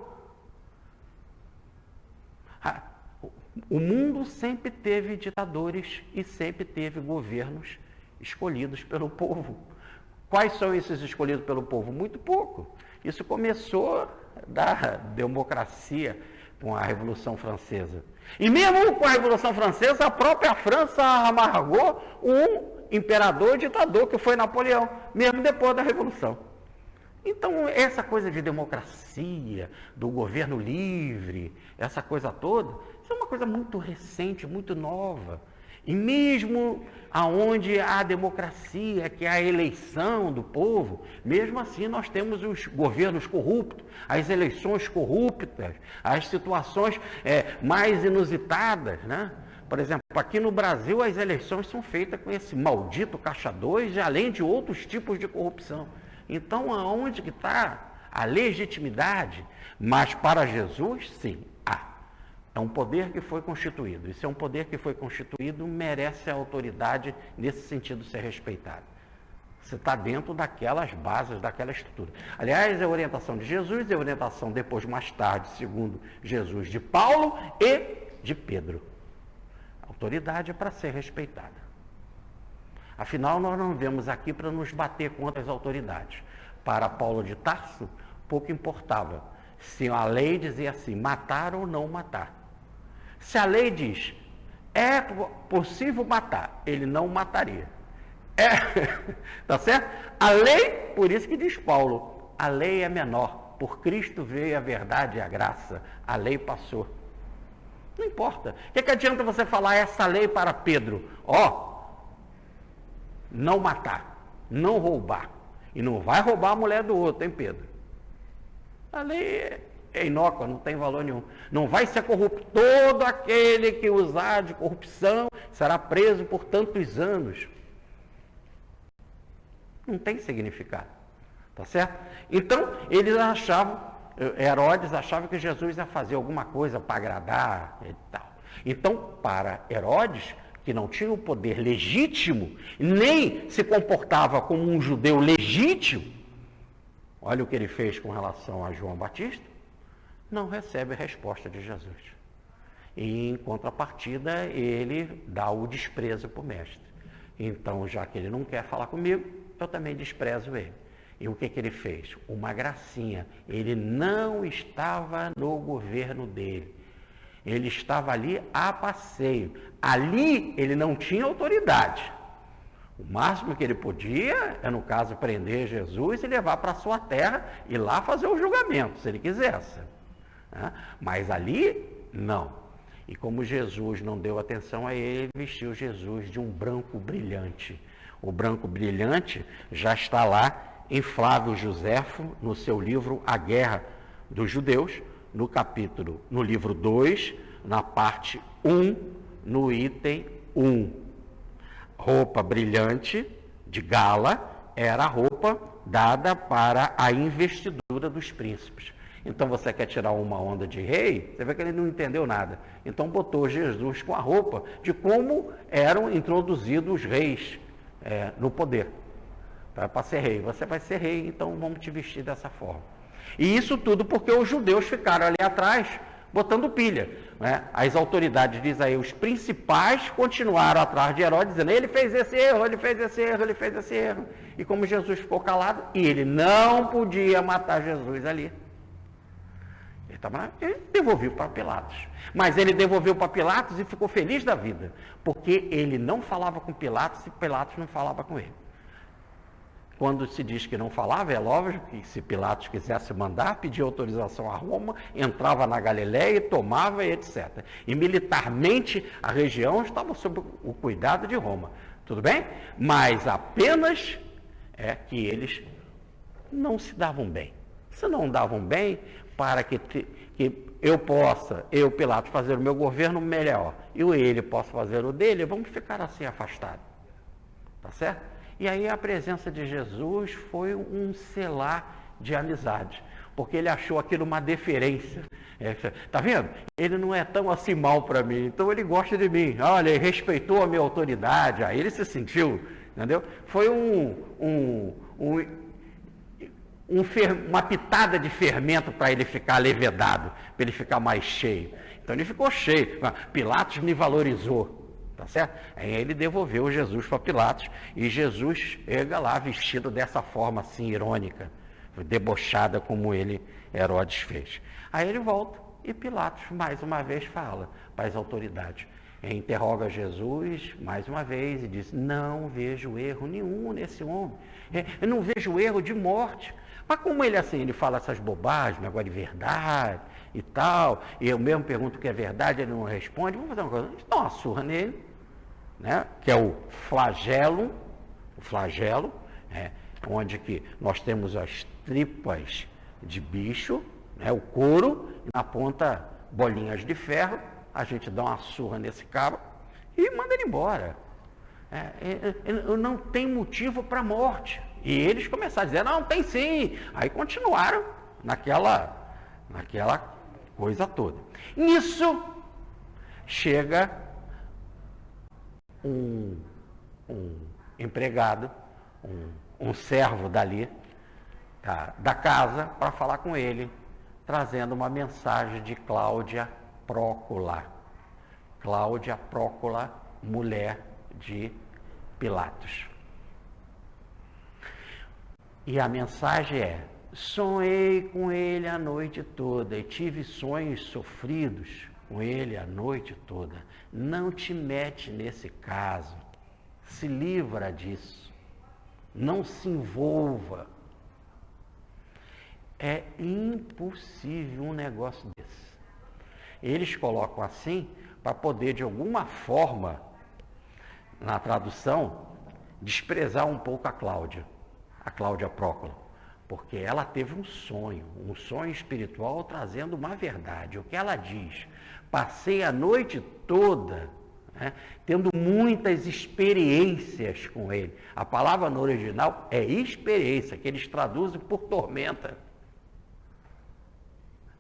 A: O mundo sempre teve ditadores e sempre teve governos escolhidos pelo povo. Quais são esses escolhidos pelo povo? Muito pouco. Isso começou da democracia com a Revolução Francesa. E mesmo com a Revolução Francesa, a própria França amargou um imperador ditador, que foi Napoleão, mesmo depois da Revolução. Então, essa coisa de democracia, do governo livre, essa coisa toda, isso é uma coisa muito recente, muito nova. E mesmo aonde há democracia, que é a eleição do povo, mesmo assim nós temos os governos corruptos, as eleições corruptas, as situações mais inusitadas, né? Por exemplo, aqui no Brasil as eleições são feitas com esse maldito Caixa 2, além de outros tipos de corrupção. Então, aonde que está a legitimidade? Mas para Jesus, sim, há. É um poder que foi constituído. E se é um poder que foi constituído, merece a autoridade nesse sentido ser respeitado. Você está dentro daquelas bases, daquela estrutura. Aliás, é a orientação de Jesus, é a orientação depois, mais tarde, segundo Jesus, de Paulo e de Pedro. A autoridade é para ser respeitada. Afinal, nós não viemos aqui para nos bater contra as autoridades. Para Paulo de Tarso, pouco importava se a lei dizia assim, matar ou não matar. Se a lei diz, é possível matar, ele não mataria. Tá certo? A lei, por isso que diz Paulo, a lei é menor, por Cristo veio a verdade e a graça, a lei passou. Não importa. O que adianta você falar essa lei para Pedro? Não matar, não roubar. E não vai roubar a mulher do outro, hein, Pedro? A lei é inócua, não tem valor nenhum. Não vai ser corrupto. Todo aquele que usar de corrupção será preso por tantos anos. Não tem significado. Tá certo? Então, eles achavam, Herodes achava que Jesus ia fazer alguma coisa para agradar e tal. Então, para Herodes, que não tinha o poder legítimo, nem se comportava como um judeu legítimo, olha o que ele fez com relação a João Batista, não recebe a resposta de Jesus. E, em contrapartida, ele dá o desprezo para o mestre. Então, já que ele não quer falar comigo, eu também desprezo ele. E o que ele fez? Uma gracinha. Ele não estava no governo dele. Ele estava ali a passeio. Ali ele não tinha autoridade. O máximo que ele podia é, no caso, prender Jesus e levar para a sua terra e lá fazer o julgamento, se ele quisesse. Mas ali, não. E como Jesus não deu atenção a ele, vestiu Jesus de um branco brilhante. O branco brilhante já está lá em Flávio Joséfo, no seu livro A Guerra dos Judeus, no livro 2, na parte 1, no item 1. Roupa brilhante, de gala, era a roupa dada para a investidura dos príncipes. Então você quer tirar uma onda de rei, você vê que ele não entendeu nada. Então botou Jesus com a roupa de como eram introduzidos os reis no poder. Para ser rei, você vai ser rei, então vamos te vestir dessa forma. E isso tudo porque os judeus ficaram ali atrás botando pilha. Né? As autoridades dizem aí, os principais continuaram atrás de Herodes, dizendo, ele fez esse erro, ele fez esse erro, ele fez esse erro. E como Jesus ficou calado, e ele não podia matar Jesus ali. Ele devolveu para Pilatos. Mas ele devolveu para Pilatos e ficou feliz da vida, porque ele não falava com Pilatos e Pilatos não falava com ele. Quando se diz que não falava, é lógico que se Pilatos quisesse mandar, pedia autorização a Roma, entrava na Galiléia e tomava, e etc. E militarmente a região estava sob o cuidado de Roma. Tudo bem? Mas apenas que eles não se davam bem. Se não davam bem, para que eu, Pilatos, fazer o meu governo melhor, e ele possa fazer o dele, vamos ficar assim afastados. Tá certo? E aí a presença de Jesus foi um selar de amizade, porque ele achou aquilo uma deferência. Tá vendo? Ele não é tão assim mal para mim, então ele gosta de mim. Olha, ele respeitou a minha autoridade, aí ele se sentiu, entendeu? Foi uma pitada de fermento para ele ficar levedado, para ele ficar mais cheio. Então ele ficou cheio. Pilatos me valorizou. Tá certo? Aí ele devolveu Jesus para Pilatos e Jesus chega lá vestido dessa forma assim irônica, debochada como Herodes fez. Aí ele volta e Pilatos mais uma vez fala para as autoridades. Interroga Jesus mais uma vez e diz, não vejo erro nenhum nesse homem, eu não vejo erro de morte. Mas como ele assim, ele fala essas bobagens, negócio de verdade e tal, e eu mesmo pergunto o que é verdade, ele não responde, vamos fazer uma coisa, a gente dá uma surra nele, né? Que é o flagelo, onde que nós temos as tripas de bicho, né? O couro, e na ponta bolinhas de ferro, a gente dá uma surra nesse cabo e manda ele embora. Não tem motivo para morte. E eles começaram a dizer, não, tem sim. Aí continuaram naquela coisa toda. Nisso, chega um empregado, um servo dali, da casa, para falar com ele, trazendo uma mensagem de Cláudia Prócula. Cláudia Prócula, mulher de Pilatos. E a mensagem é, sonhei com ele a noite toda e tive sonhos sofridos com ele a noite toda. Não te mete nesse caso, se livra disso, não se envolva. É impossível um negócio desse. Eles colocam assim para poder, de alguma forma, na tradução, desprezar um pouco a Cláudia Prócula, porque ela teve um sonho espiritual trazendo uma verdade. O que ela diz? Passei a noite toda, né, tendo muitas experiências com ele. A palavra no original é experiência, que eles traduzem por tormenta.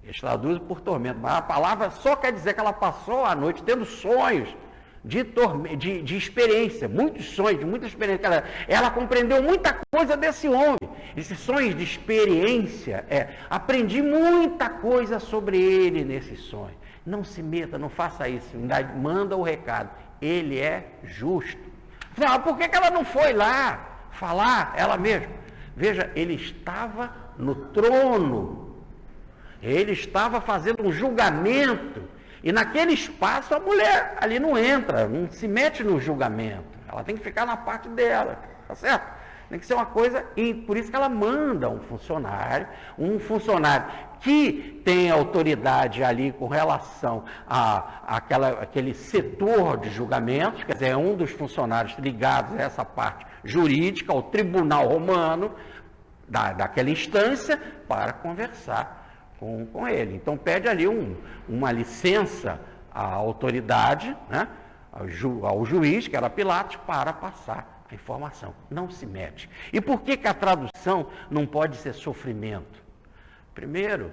A: Eles traduzem por tormenta, mas a palavra só quer dizer que ela passou a noite tendo sonhos de experiência, muitos sonhos, muita experiência. Ela compreendeu muita coisa desse homem. Esses sonhos de experiência, aprendi muita coisa sobre ele nesses sonhos. Não se meta, não faça isso, manda o recado. Ele é justo. Por que ela não foi lá falar ela mesma? Veja, ele estava no trono, ele estava fazendo um julgamento. E naquele espaço a mulher ali não entra, não se mete no julgamento. Ela tem que ficar na parte dela, tá certo? Tem que ser uma coisa, e por isso que ela manda um funcionário que tem autoridade ali com relação àquele setor de julgamentos, quer dizer, é um dos funcionários ligados a essa parte jurídica, ao tribunal romano, daquela instância, para conversar com ele. Então pede ali uma licença à autoridade, né, ao juiz, que era Pilatos, para passar a informação. Não se mete. E por que a tradução não pode ser sofrimento? Primeiro,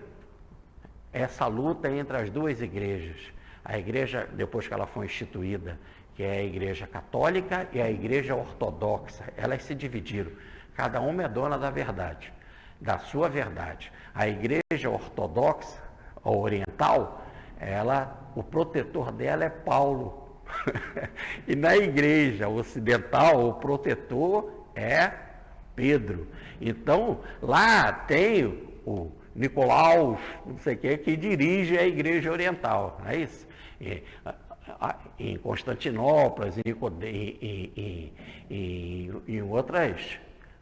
A: essa luta entre as duas igrejas. A igreja, depois que ela foi instituída, que é a igreja católica e a igreja ortodoxa, elas se dividiram. Cada uma é dona da verdade, da sua verdade. A igreja ortodoxa, oriental, o protetor dela é Paulo. E na igreja ocidental, o protetor é Pedro. Então, lá tem o Nicolaus, não sei o que dirige a igreja oriental, não é isso? Em Constantinopla, em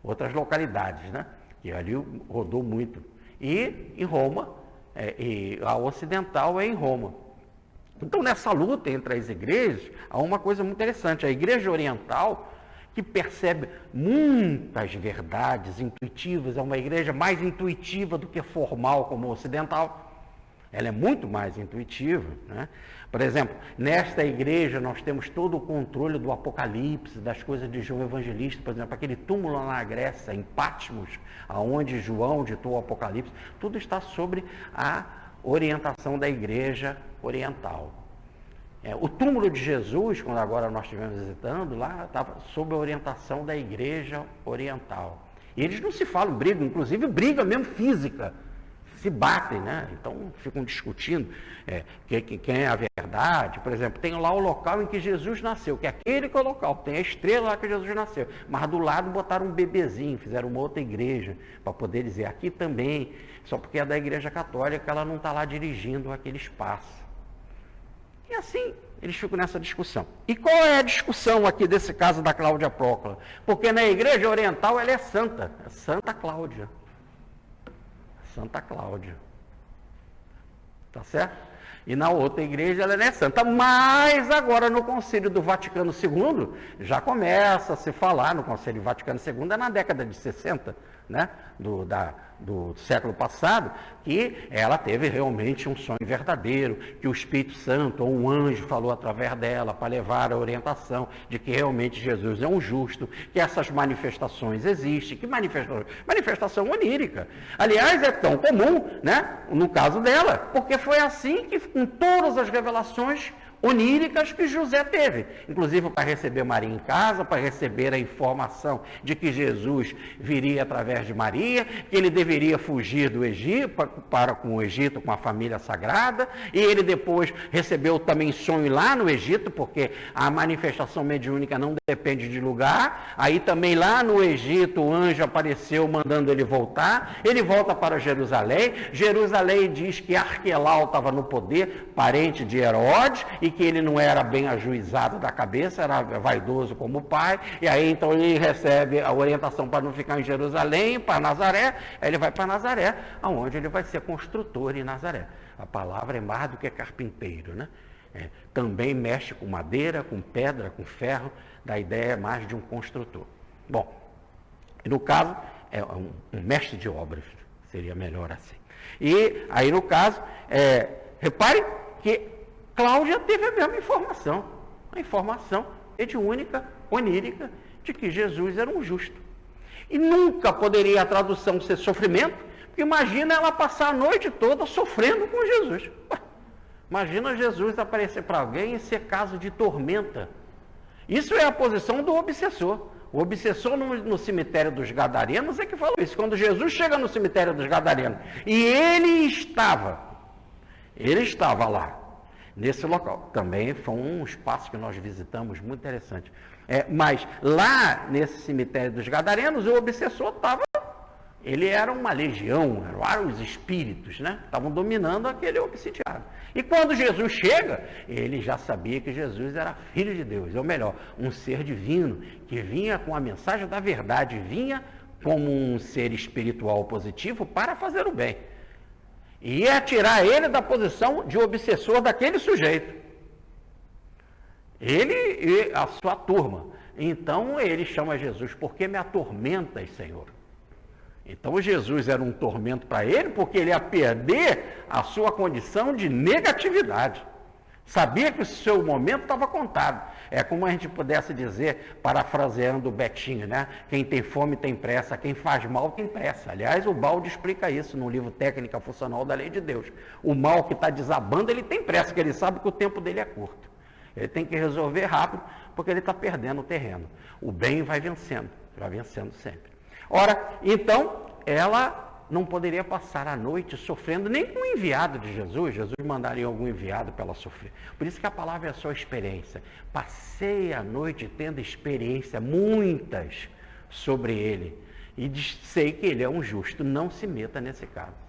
A: outras localidades, né? Que ali rodou muito. E em Roma, e a ocidental é em Roma. Então, nessa luta entre as igrejas, há uma coisa muito interessante. A igreja oriental, que percebe muitas verdades intuitivas, é uma igreja mais intuitiva do que formal como a ocidental. Ela é muito mais intuitiva, né? Por exemplo, nesta igreja nós temos todo o controle do Apocalipse, das coisas de João Evangelista, por exemplo, aquele túmulo lá na Grécia, em Patmos, aonde João ditou o Apocalipse, tudo está sobre a orientação da igreja oriental. O túmulo de Jesus, quando agora nós estivemos visitando, lá estava sob a orientação da igreja oriental. E eles não se falam, brigam, inclusive briga mesmo física. Se batem, né? Então ficam discutindo quem é a verdade. Por exemplo, tem lá o local em que Jesus nasceu, que é aquele que é o local, tem a estrela lá que Jesus nasceu, mas do lado botaram um bebezinho, fizeram uma outra igreja, para poder dizer, aqui também, só porque é da igreja católica, ela não está lá dirigindo aquele espaço. E assim, eles ficam nessa discussão. E qual é a discussão aqui desse caso da Cláudia Procla? Porque na igreja oriental ela é santa, é Santa Cláudia. Santa Cláudia. Tá certo? E na outra igreja ela não é santa. Mas agora no Concílio do Vaticano II, já começa a se falar, no Concílio do Vaticano II é na década de 60, né? Do século passado, que ela teve realmente um sonho verdadeiro, que o Espírito Santo ou um anjo falou através dela para levar a orientação de que realmente Jesus é um justo, que essas manifestações existem, que manifestação onírica. Aliás, é tão comum, né, no caso dela, porque foi assim que com todas as revelações oníricas que José teve, inclusive para receber Maria em casa, para receber a informação de que Jesus viria através de Maria, que ele deveria fugir do Egito para com o Egito, com a família sagrada, e ele depois recebeu também sonho lá no Egito, porque a manifestação mediúnica não depende de lugar. Aí também lá no Egito o anjo apareceu mandando ele voltar, ele volta para Jerusalém. Jerusalém diz que Arquelau estava no poder, parente de Herodes, e que ele não era bem ajuizado da cabeça, era vaidoso como o pai, e aí então ele recebe a orientação para não ficar em Jerusalém, para Nazaré. Aí ele vai para Nazaré, aonde ele vai ser construtor em Nazaré. A palavra é mais do que carpinteiro, né? Também mexe com madeira, com pedra, com ferro, da ideia mais de um construtor. Bom, no caso, é um mestre de obras, seria melhor assim. E aí no caso, repare que Cláudia teve a mesma informação, a informação mediúnica, onírica, de que Jesus era um justo. E nunca poderia a tradução ser sofrimento, porque imagina ela passar a noite toda sofrendo com Jesus. Imagina Jesus aparecer para alguém e ser caso de tormenta. Isso é a posição do obsessor. O obsessor no cemitério dos Gadarenos é que falou isso. Quando Jesus chega no cemitério dos Gadarenos, e ele estava lá, nesse local. Também foi um espaço que nós visitamos, muito interessante. Mas lá nesse cemitério dos Gadarenos, o obsessor estava, ele era uma legião, eram os espíritos, né? Estavam dominando aquele obsidiado. E quando Jesus chega, ele já sabia que Jesus era filho de Deus, ou melhor, um ser divino, que vinha com a mensagem da verdade, vinha como um ser espiritual positivo para fazer o bem. E ia tirar ele da posição de obsessor daquele sujeito. Ele e a sua turma. Então ele chama Jesus, por que me atormentas, Senhor? Então Jesus era um tormento para ele, porque ele ia perder a sua condição de negatividade. Sabia que o seu momento estava contado. É como a gente pudesse dizer, parafraseando o Betinho, né? Quem tem fome tem pressa, quem faz mal tem pressa. Aliás, o Balde explica isso no livro Técnica Funcional da Lei de Deus. O mal que está desabando, ele tem pressa, porque ele sabe que o tempo dele é curto. Ele tem que resolver rápido, porque ele está perdendo o terreno. O bem vai vencendo sempre. Ora, então, ela não poderia passar a noite sofrendo nem com o enviado de Jesus. Jesus mandaria algum enviado para ela sofrer. Por isso que a palavra é a sua experiência. Passei a noite tendo experiência, muitas, sobre ele. E sei que ele é um justo. Não se meta nesse caso.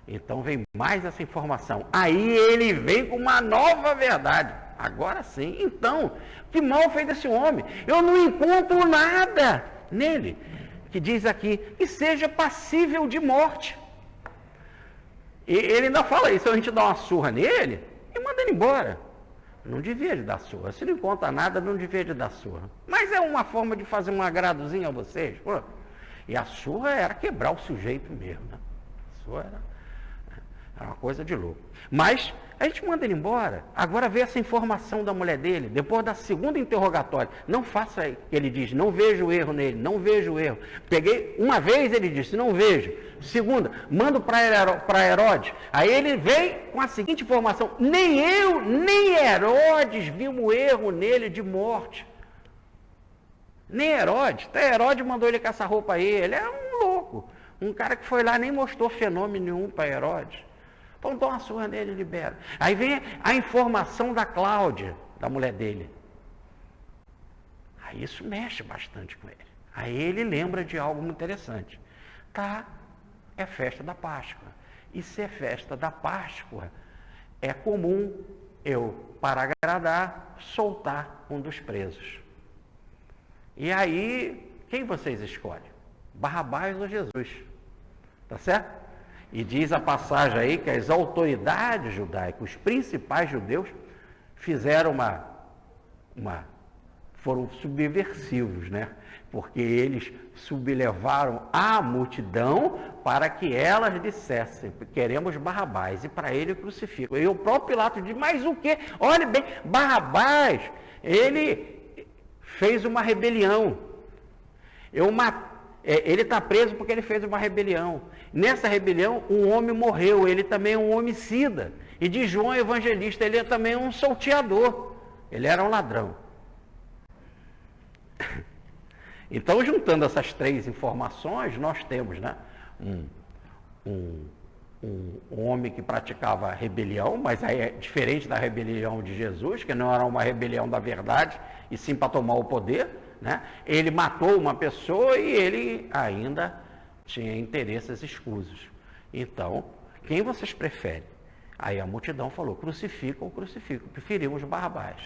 A: Então vem mais essa informação. Aí ele vem com uma nova verdade. Agora sim. Então, que mal fez esse homem? Eu não encontro nada nele que diz aqui que seja passível de morte. E ele ainda fala isso. A gente dá uma surra nele e manda ele embora. Não devia de dar surra. Se não encontra nada, não devia de dar surra. Mas é uma forma de fazer um agradozinho a vocês. Pô. E a surra era quebrar o sujeito mesmo. Né? A surra era uma coisa de louco. Mas a gente manda ele embora. Agora vê essa informação da mulher dele. Depois da segunda interrogatória. Não faça, ele diz, não vejo erro nele, não vejo erro. Peguei, uma vez ele disse, não vejo. Segunda, mando para Herodes. Aí ele vem com a seguinte informação, nem eu, nem Herodes vimos erro nele de morte. Nem Herodes. Até Herodes mandou ele com essa roupa aí. Ele é um louco. Um cara que foi lá nem mostrou fenômeno nenhum para Herodes. Então dá uma surra nele e libera. Aí vem a informação da Cláudia, da mulher dele. Aí isso mexe bastante com ele. Aí ele lembra de algo muito interessante. Tá, é festa da Páscoa. E se é festa da Páscoa, é comum eu, para agradar, soltar um dos presos. E aí, quem vocês escolhem? Barrabás ou Jesus? Tá certo? E diz a passagem aí que as autoridades judaicas, os principais judeus, fizeram foram subversivos, né? Porque eles sublevaram a multidão para que elas dissessem, queremos Barrabás, e para ele crucificam. E o próprio Pilatos diz, mas o quê? Olha bem, Barrabás, ele fez uma rebelião. Ele está preso porque ele fez uma rebelião. Nessa rebelião, um homem morreu. Ele também é um homicida. E de João Evangelista, ele é também um salteador. Ele era um ladrão. Então, juntando essas três informações, nós temos, né, um homem que praticava rebelião, mas aí é diferente da rebelião de Jesus, que não era uma rebelião da verdade, e sim para tomar o poder. Né? Ele matou uma pessoa e ele ainda tinha interesses escusos. Então, quem vocês preferem? Aí a multidão falou, crucificam, preferimos Barrabás.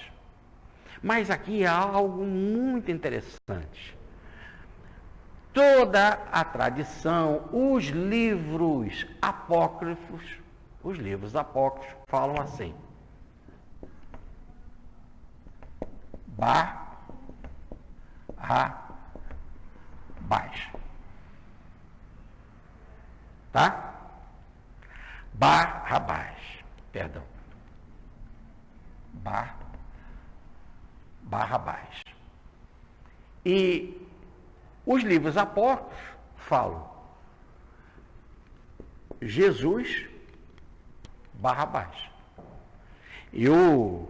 A: Mas aqui há algo muito interessante. Toda a tradição, os livros apócrifos falam assim. Barrabás. Tá? Barrabás. Perdão. Barrabás. E os livros apócrifos falam Jesus, Barrabás. E o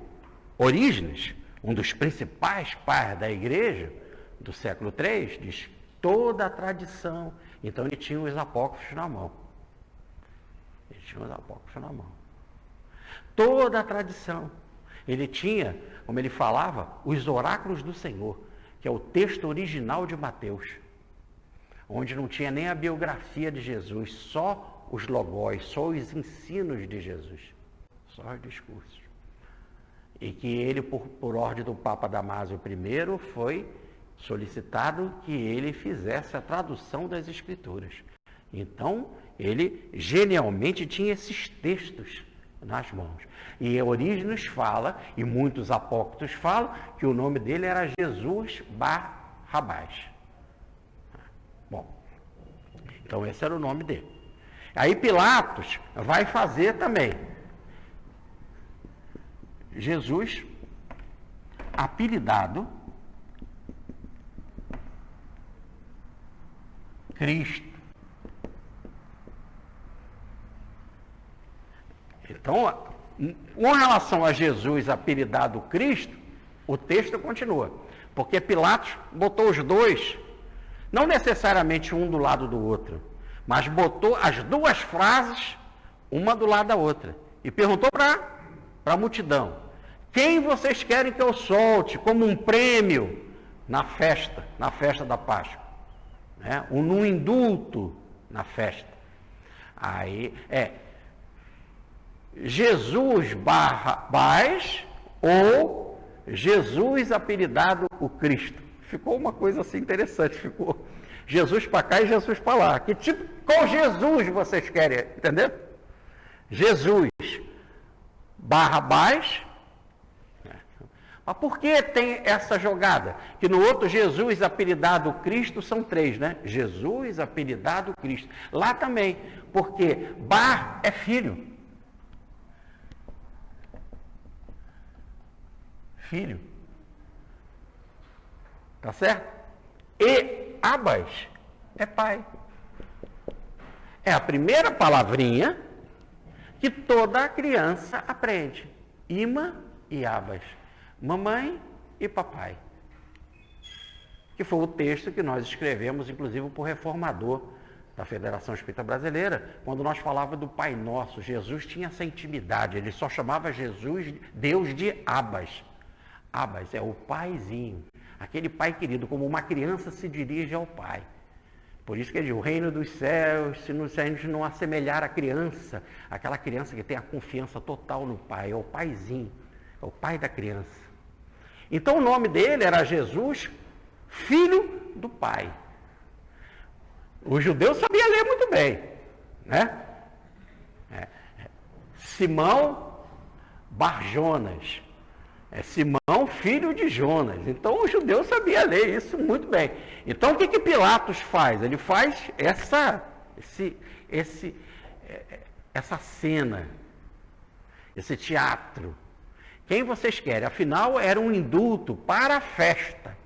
A: Orígenes, um dos principais pais da igreja do século III, diz toda a tradição. Então ele tinha os apócrifos na mão. Toda a tradição. Ele tinha, como ele falava, os oráculos do Senhor, que é o texto original de Mateus, onde não tinha nem a biografia de Jesus, só os logós, só os ensinos de Jesus, só os discursos. E que ele, por ordem do Papa Damásio I, foi solicitado que ele fizesse a tradução das Escrituras. Então, ele genialmente tinha esses textos nas mãos. E Orígenes fala, e muitos apócrifos falam, que o nome dele era Jesus Barrabás. Bom, então esse era o nome dele. Aí Pilatos vai fazer também. Jesus, apelidado Cristo. Então, com relação a Jesus apelidado Cristo, o texto continua. Porque Pilatos botou os dois, não necessariamente um do lado do outro, mas botou as duas frases, uma do lado da outra, e perguntou para a multidão: quem vocês querem que eu solte como um prêmio na festa da Páscoa? Né? Num indulto na festa. Aí Jesus Barrabás ou Jesus apelidado o Cristo. Ficou uma coisa assim interessante, ficou Jesus para cá e Jesus para lá. Qual Jesus vocês querem, entendeu? Jesus Barrabás. Mas por que tem essa jogada? Que no outro Jesus apelidado Cristo são três, né? Jesus apelidado Cristo. Lá também, porque Bar é filho. Filho. Tá certo? E Abas é pai. É a primeira palavrinha que toda criança aprende. Ima e Abas. Mamãe e papai. Que foi o texto que nós escrevemos, inclusive, por reformador da Federação Espírita Brasileira, quando nós falávamos do Pai Nosso. Jesus tinha essa intimidade, ele só chamava Jesus, Deus, de Abas. Abas é o paizinho, aquele pai querido, como uma criança se dirige ao pai. Por isso que ele diz, o reino dos céus, se a gente não assemelhar a criança, aquela criança que tem a confiança total no pai, é o paizinho, é o pai da criança. Então o nome dele era Jesus, filho do pai. O judeu sabia ler muito bem, né? Simão Barjonas. Simão, filho de Jonas. Então o judeu sabia ler isso muito bem. Então o que Pilatos faz? Ele faz essa cena, esse teatro. Quem vocês querem? Afinal, era um indulto para a festa.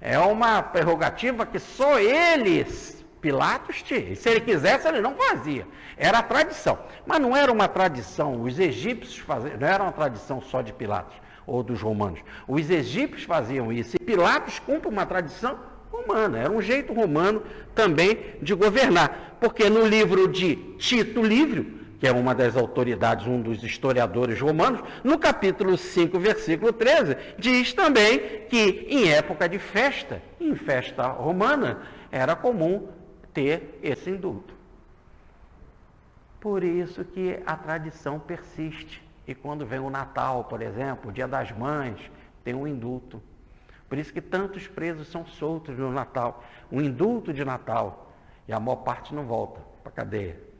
A: É uma prerrogativa que só eles, Pilatos, tinha. E se ele quisesse, ele não fazia. Era a tradição. Mas não era uma tradição, os egípcios faziam, não era uma tradição só de Pilatos ou dos romanos. Os egípcios faziam isso. E Pilatos cumpre uma tradição romana. Era um jeito romano também de governar. Porque no livro de Tito Livio, que é uma das autoridades, um dos historiadores romanos, no capítulo 5, versículo 13, diz também que em época de festa, em festa romana, era comum ter esse indulto. Por isso que a tradição persiste. E quando vem o Natal, por exemplo, o Dia das Mães, tem um indulto. Por isso que tantos presos são soltos no Natal. Um indulto de Natal. E a maior parte não volta para a cadeia.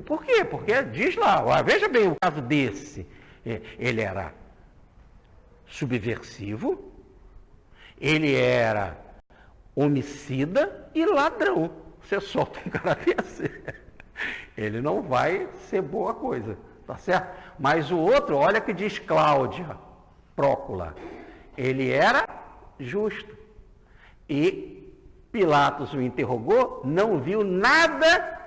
A: Por quê? Porque diz lá, veja bem o caso desse. Ele era subversivo, ele era homicida e ladrão. Você solta um cara desse, ele não vai ser boa coisa, tá certo? Mas o outro, olha que diz Cláudia Prócula, ele era justo. E Pilatos o interrogou, não viu nada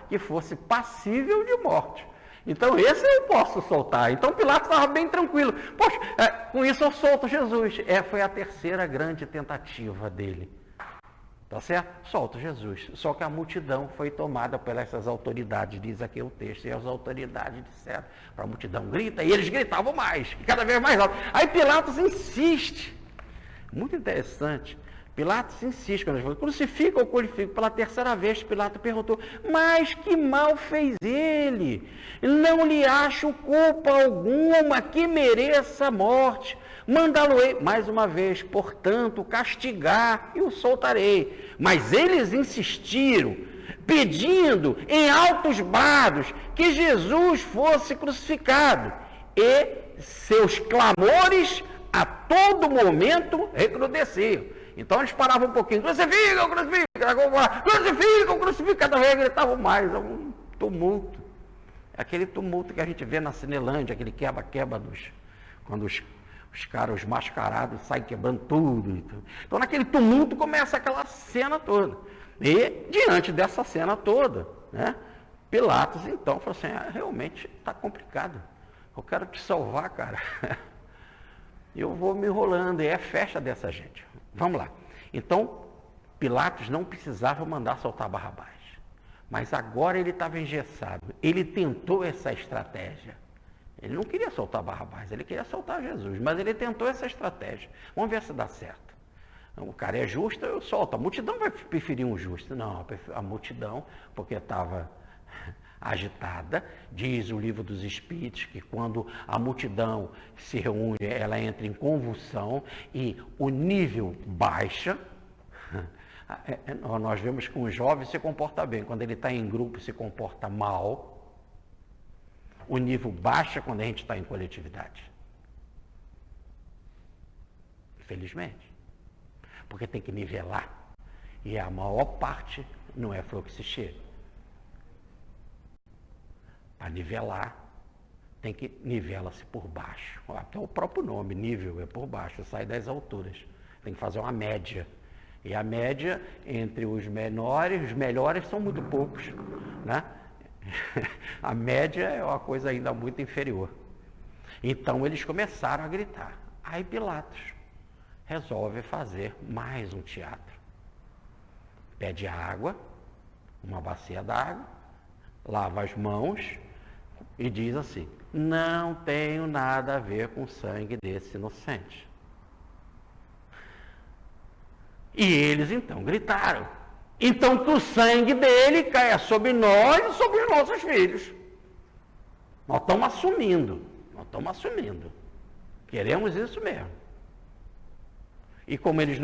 A: que fosse passível de morte. Então esse eu posso soltar. Então Pilatos estava bem tranquilo. Poxa, com isso eu solto Jesus. Foi a terceira grande tentativa dele. Tá certo? Solta Jesus. Só que a multidão foi tomada por essas autoridades, diz aqui o texto. E as autoridades disseram para a multidão, grita, e eles gritavam mais, cada vez mais alto. Aí Pilatos insiste. Muito interessante. Pilatos insiste, quando ele falou, crucifica ou crucifica? Pela terceira vez, Pilatos perguntou, mas que mal fez ele? Não lhe acho culpa alguma que mereça a morte. Mandá-lo-ei, mais uma vez, portanto, castigar e o soltarei. Mas eles insistiram, pedindo em altos brados que Jesus fosse crucificado. E seus clamores a todo momento recrudesciam. Então eles paravam um pouquinho, crucifica, crucifica, cada vez gritavam mais, é um tumulto. Aquele tumulto que a gente vê na Cinelândia, aquele quebra-quebra quando os caras, os mascarados, saem quebrando tudo. Então naquele tumulto começa aquela cena toda. E diante dessa cena toda, né, Pilatos então falou assim, realmente está complicado, eu quero te salvar, cara. Eu vou me enrolando, e é festa dessa gente. Vamos lá. Então, Pilatos não precisava mandar soltar Barrabás. Mas agora ele estava engessado. Ele tentou essa estratégia. Ele não queria soltar Barrabás, ele queria soltar Jesus. Mas ele tentou essa estratégia. Vamos ver se dá certo. O cara é justo, eu solto. A multidão vai preferir um justo. Não, a multidão, porque estava agitada, diz o livro dos Espíritos, que quando a multidão se reúne, ela entra em convulsão e o nível baixa. Nós vemos que um jovem se comporta bem, quando ele está em grupo se comporta mal. O nível baixa quando a gente está em coletividade. Infelizmente. Porque tem que nivelar. E a maior parte não é flor que se cheira. Para nivelar, tem que nivela-se por baixo. Até o próprio nome, nível, é por baixo, sai das alturas. Tem que fazer uma média. E a média entre os menores, os melhores são muito poucos, né? A média é uma coisa ainda muito inferior. Então eles começaram a gritar. Aí Pilatos resolve fazer mais um teatro. Pede água, uma bacia d'água, lava as mãos e diz assim: não tenho nada a ver com o sangue desse inocente. E eles então gritaram: então que o sangue dele caia sobre nós e sobre os nossos filhos. Nós estamos assumindo. Queremos isso mesmo. E como eles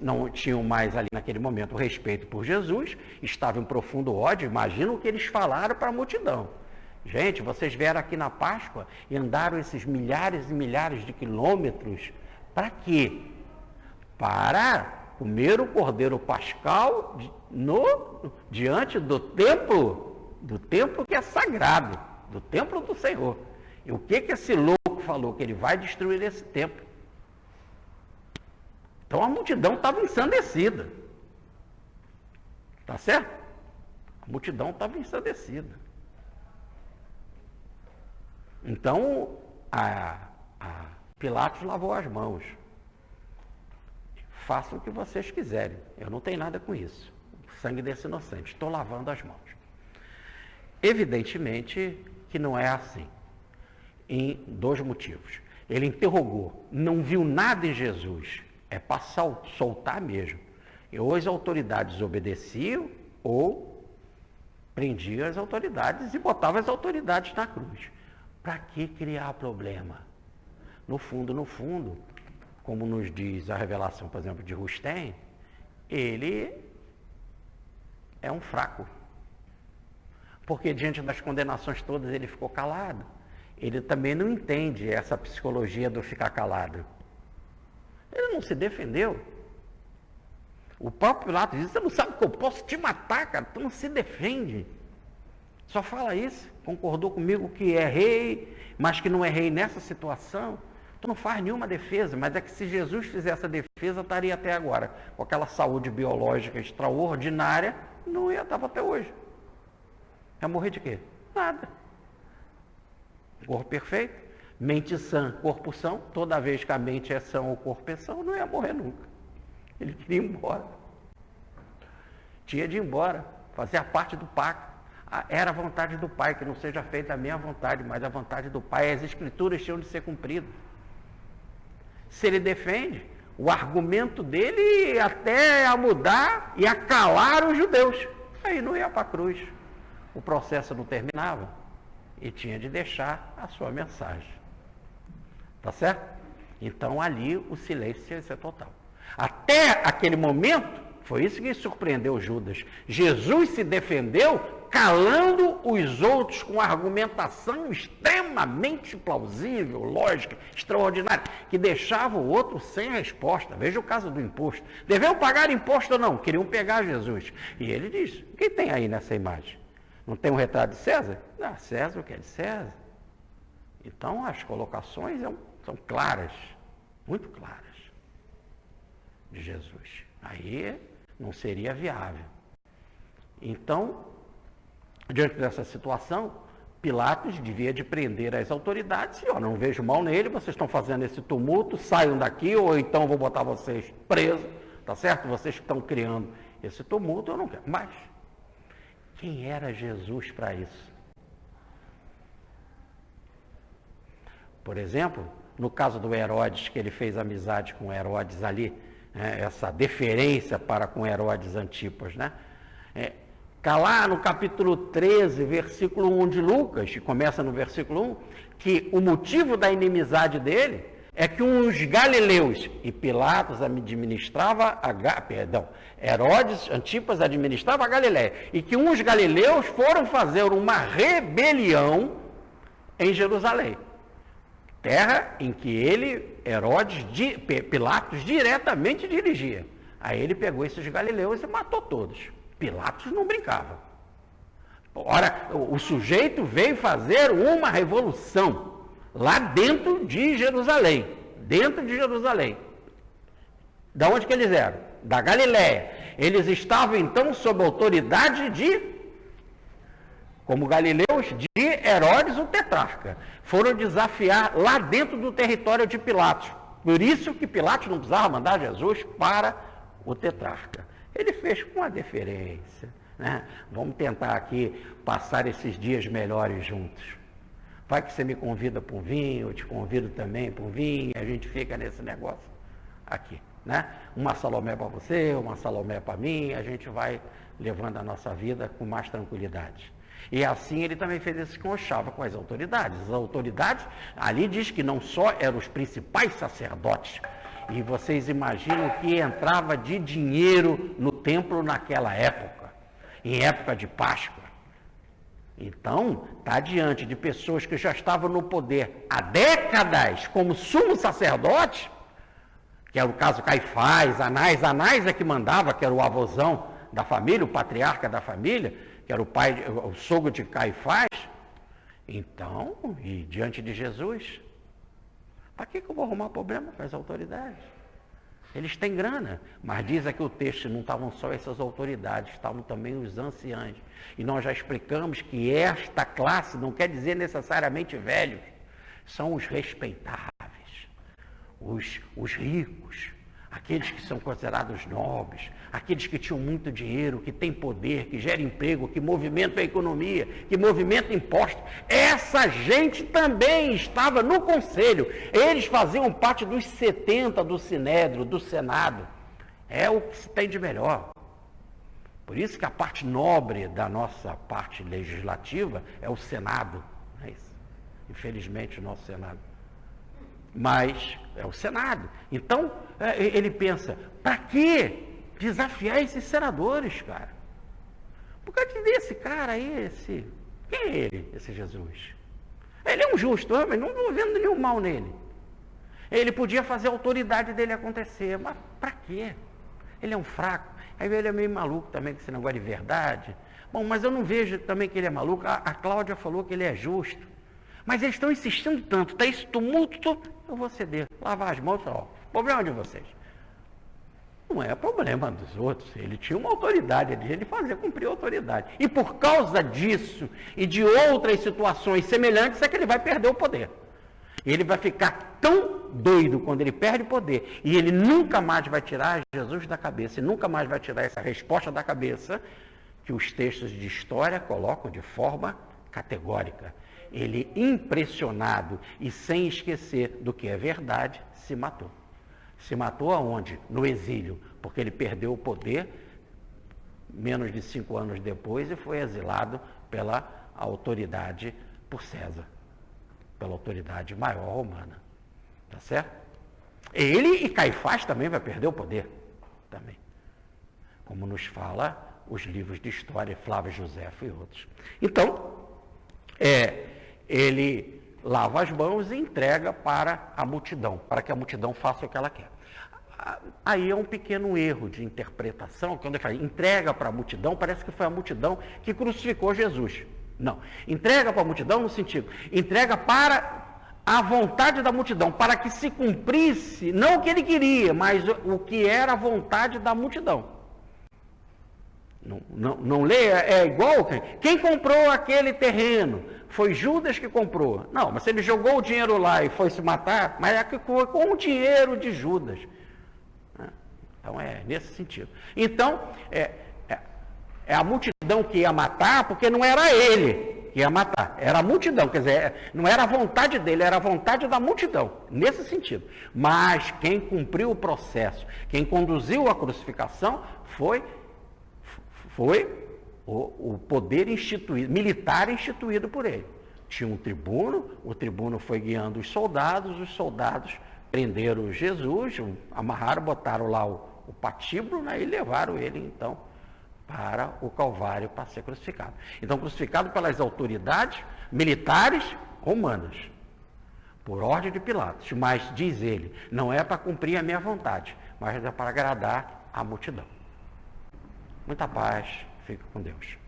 A: não tinham mais ali naquele momento o respeito por Jesus, estavam em profundo ódio, imagina o que eles falaram para a multidão. Gente, vocês vieram aqui na Páscoa e andaram esses milhares e milhares de quilômetros, para quê? Para comer o cordeiro pascal diante do templo que é sagrado, do templo do Senhor. E o que esse louco falou? Que ele vai destruir esse templo. Então a multidão estava ensandecida. Tá certo? A multidão estava ensandecida. Então Pilatos lavou as mãos. Façam o que vocês quiserem. Eu não tenho nada com isso. O sangue desse inocente. Estou lavando as mãos. Evidentemente que não é assim. Em dois motivos. Ele interrogou, não viu nada em Jesus. É para soltar mesmo. E ou as autoridades obedeciam, ou prendiam as autoridades e botavam as autoridades na cruz. Para que criar problema? No fundo, como nos diz a revelação, por exemplo, de Rustem, ele é um fraco. Porque diante das condenações todas ele ficou calado. Ele também não entende essa psicologia do ficar calado. Ele não se defendeu. O próprio Pilatos diz: você não sabe que eu posso te matar, cara, tu não se defende. Só fala isso. Concordou comigo que é rei, mas que não é rei nessa situação. Tu não faz nenhuma defesa, mas é que se Jesus fizesse a defesa, estaria até agora. Com aquela saúde biológica extraordinária, não ia estar até hoje. Ia morrer de quê? Nada. Corpo perfeito, mente sã, corpo são. Toda vez que a mente é sã, o corpo é são, não ia morrer nunca. Ele queria ir embora. Tinha de ir embora, fazia parte do pacto. Era a vontade do Pai, que não seja feita a minha vontade, mas a vontade do Pai. As Escrituras tinham de ser cumpridas. Se ele defende, o argumento dele ia até a mudar e a calar os judeus. Aí não ia para a cruz. O processo não terminava e tinha de deixar a sua mensagem. Tá certo? Então ali o silêncio tinha de ser total. Até aquele momento, foi isso que surpreendeu Judas. Jesus se defendeu calando os outros com argumentação extremamente plausível, lógica, extraordinária, que deixava o outro sem resposta. Veja o caso do imposto. Deviam pagar imposto ou não? Queriam pegar Jesus. E ele diz: o que tem aí nessa imagem? Não tem um retrato de César? Não, César o que é de César. Então as colocações são claras, muito claras, de Jesus. Aí não seria viável. Então, diante dessa situação, Pilatos devia de prender as autoridades e, não vejo mal nele, vocês estão fazendo esse tumulto, saiam daqui, ou então vou botar vocês presos, tá certo? Vocês estão criando esse tumulto, eu não quero. Mas quem era Jesus para isso? Por exemplo, no caso do Herodes, que ele fez amizade com Herodes ali, essa deferência para com Herodes Antipas, né? Está lá no capítulo 13, versículo 1 de Lucas, que começa no versículo 1, que o motivo da inimizade dele é que uns galileus, e Pilatos administrava Herodes Antipas administrava a Galiléia, e que uns galileus foram fazer uma rebelião em Jerusalém, terra em que ele, Pilatos, diretamente dirigia. Aí ele pegou esses galileus e matou todos. Pilatos não brincava. Ora, o sujeito veio fazer uma revolução lá dentro de Jerusalém. Dentro de Jerusalém. Da onde que eles eram? Da Galiléia. Eles estavam então sob autoridade como galileus, de Herodes o tetrarca. Foram desafiar lá dentro do território de Pilatos. Por isso que Pilatos não precisava mandar Jesus para o tetrarca. Ele fez com a deferência, né? Vamos tentar aqui passar esses dias melhores juntos. Vai que você me convida para um vinho, eu te convido também para um vinho, e a gente fica nesse negócio aqui, né? Uma Salomé para você, uma Salomé para mim, a gente vai levando a nossa vida com mais tranquilidade. E assim ele também fez esse conchava com as autoridades. As autoridades, ali diz que não só eram os principais sacerdotes, e vocês imaginam que entrava de dinheiro no templo naquela época, em época de Páscoa. Então, está diante de pessoas que já estavam no poder há décadas como sumo sacerdote, que era o caso Caifás, Anás é que mandava, que era o avôzão da família, o patriarca da família, que era o sogro de Caifás. Então, e diante de Jesus, para que eu vou arrumar problema com as autoridades? Eles têm grana, mas diz aqui o texto, não estavam só essas autoridades, estavam também os anciãos. E nós já explicamos que esta classe não quer dizer necessariamente velhos, são os respeitáveis, os ricos, aqueles que são considerados nobres, aqueles que tinham muito dinheiro, que têm poder, que geram emprego, que movimentam a economia, que movimentam impostos. Essa gente também estava no conselho. Eles faziam parte dos 70 do Sinédrio, do Senado. É o que se tem de melhor. Por isso que a parte nobre da nossa parte legislativa é o Senado. Não é isso? Infelizmente, o nosso Senado. Mas é o Senado. Então, ele pensa, para que desafiar esses senadores, cara? Por causa desse cara aí, quem é ele, esse Jesus? Ele é um justo homem, não estou vendo nenhum mal nele. Ele podia fazer a autoridade dele acontecer, mas para quê? Ele é um fraco. Aí ele é meio maluco também com esse negócio de verdade. Bom, mas eu não vejo também que ele é maluco. A Cláudia falou que ele é justo. Mas eles estão insistindo tanto, está esse tumulto, eu vou ceder, lavar as mãos, ó, problema de vocês. Não é problema dos outros, ele tinha uma autoridade, ele fazia cumprir a autoridade. E por causa disso e de outras situações semelhantes é que ele vai perder o poder. Ele vai ficar tão doido quando ele perde o poder, e ele nunca mais vai tirar Jesus da cabeça, e nunca mais vai tirar essa resposta da cabeça, que os textos de história colocam de forma categórica. Ele, impressionado e sem esquecer do que é verdade, se matou. Se matou aonde? No exílio, porque ele perdeu o poder menos de 5 anos depois e foi exilado pela autoridade, por César, pela autoridade maior romana. Tá certo? Ele e Caifás também vai perder o poder, também. Como nos fala os livros de história, Flávio Josefo e outros. Então, ele lava as mãos e entrega para a multidão, para que a multidão faça o que ela quer. Aí é um pequeno erro de interpretação, quando ele fala entrega para a multidão, parece que foi a multidão que crucificou Jesus. Não, entrega para a multidão no sentido, entrega para a vontade da multidão, para que se cumprisse, não o que ele queria, mas o que era a vontade da multidão. Não leia, é igual quem comprou aquele terreno, foi Judas que comprou. Não, mas se ele jogou o dinheiro lá e foi se matar, mas é que foi com o dinheiro de Judas. Então é nesse sentido. Então, é a multidão que ia matar, porque não era ele que ia matar, era a multidão, quer dizer, não era a vontade dele, era a vontade da multidão, nesse sentido. Mas quem cumpriu o processo, quem conduziu a crucificação, foi o poder instituído, militar instituído por ele. Tinha um tribuno, o tribuno foi guiando os soldados prenderam Jesus, amarraram, botaram lá o patíbulo, né, e levaram ele, então, para o Calvário para ser crucificado. Então, crucificado pelas autoridades militares romanas, por ordem de Pilatos. Mas, diz ele, não é para cumprir a minha vontade, mas é para agradar a multidão. Muita paz, fica com Deus.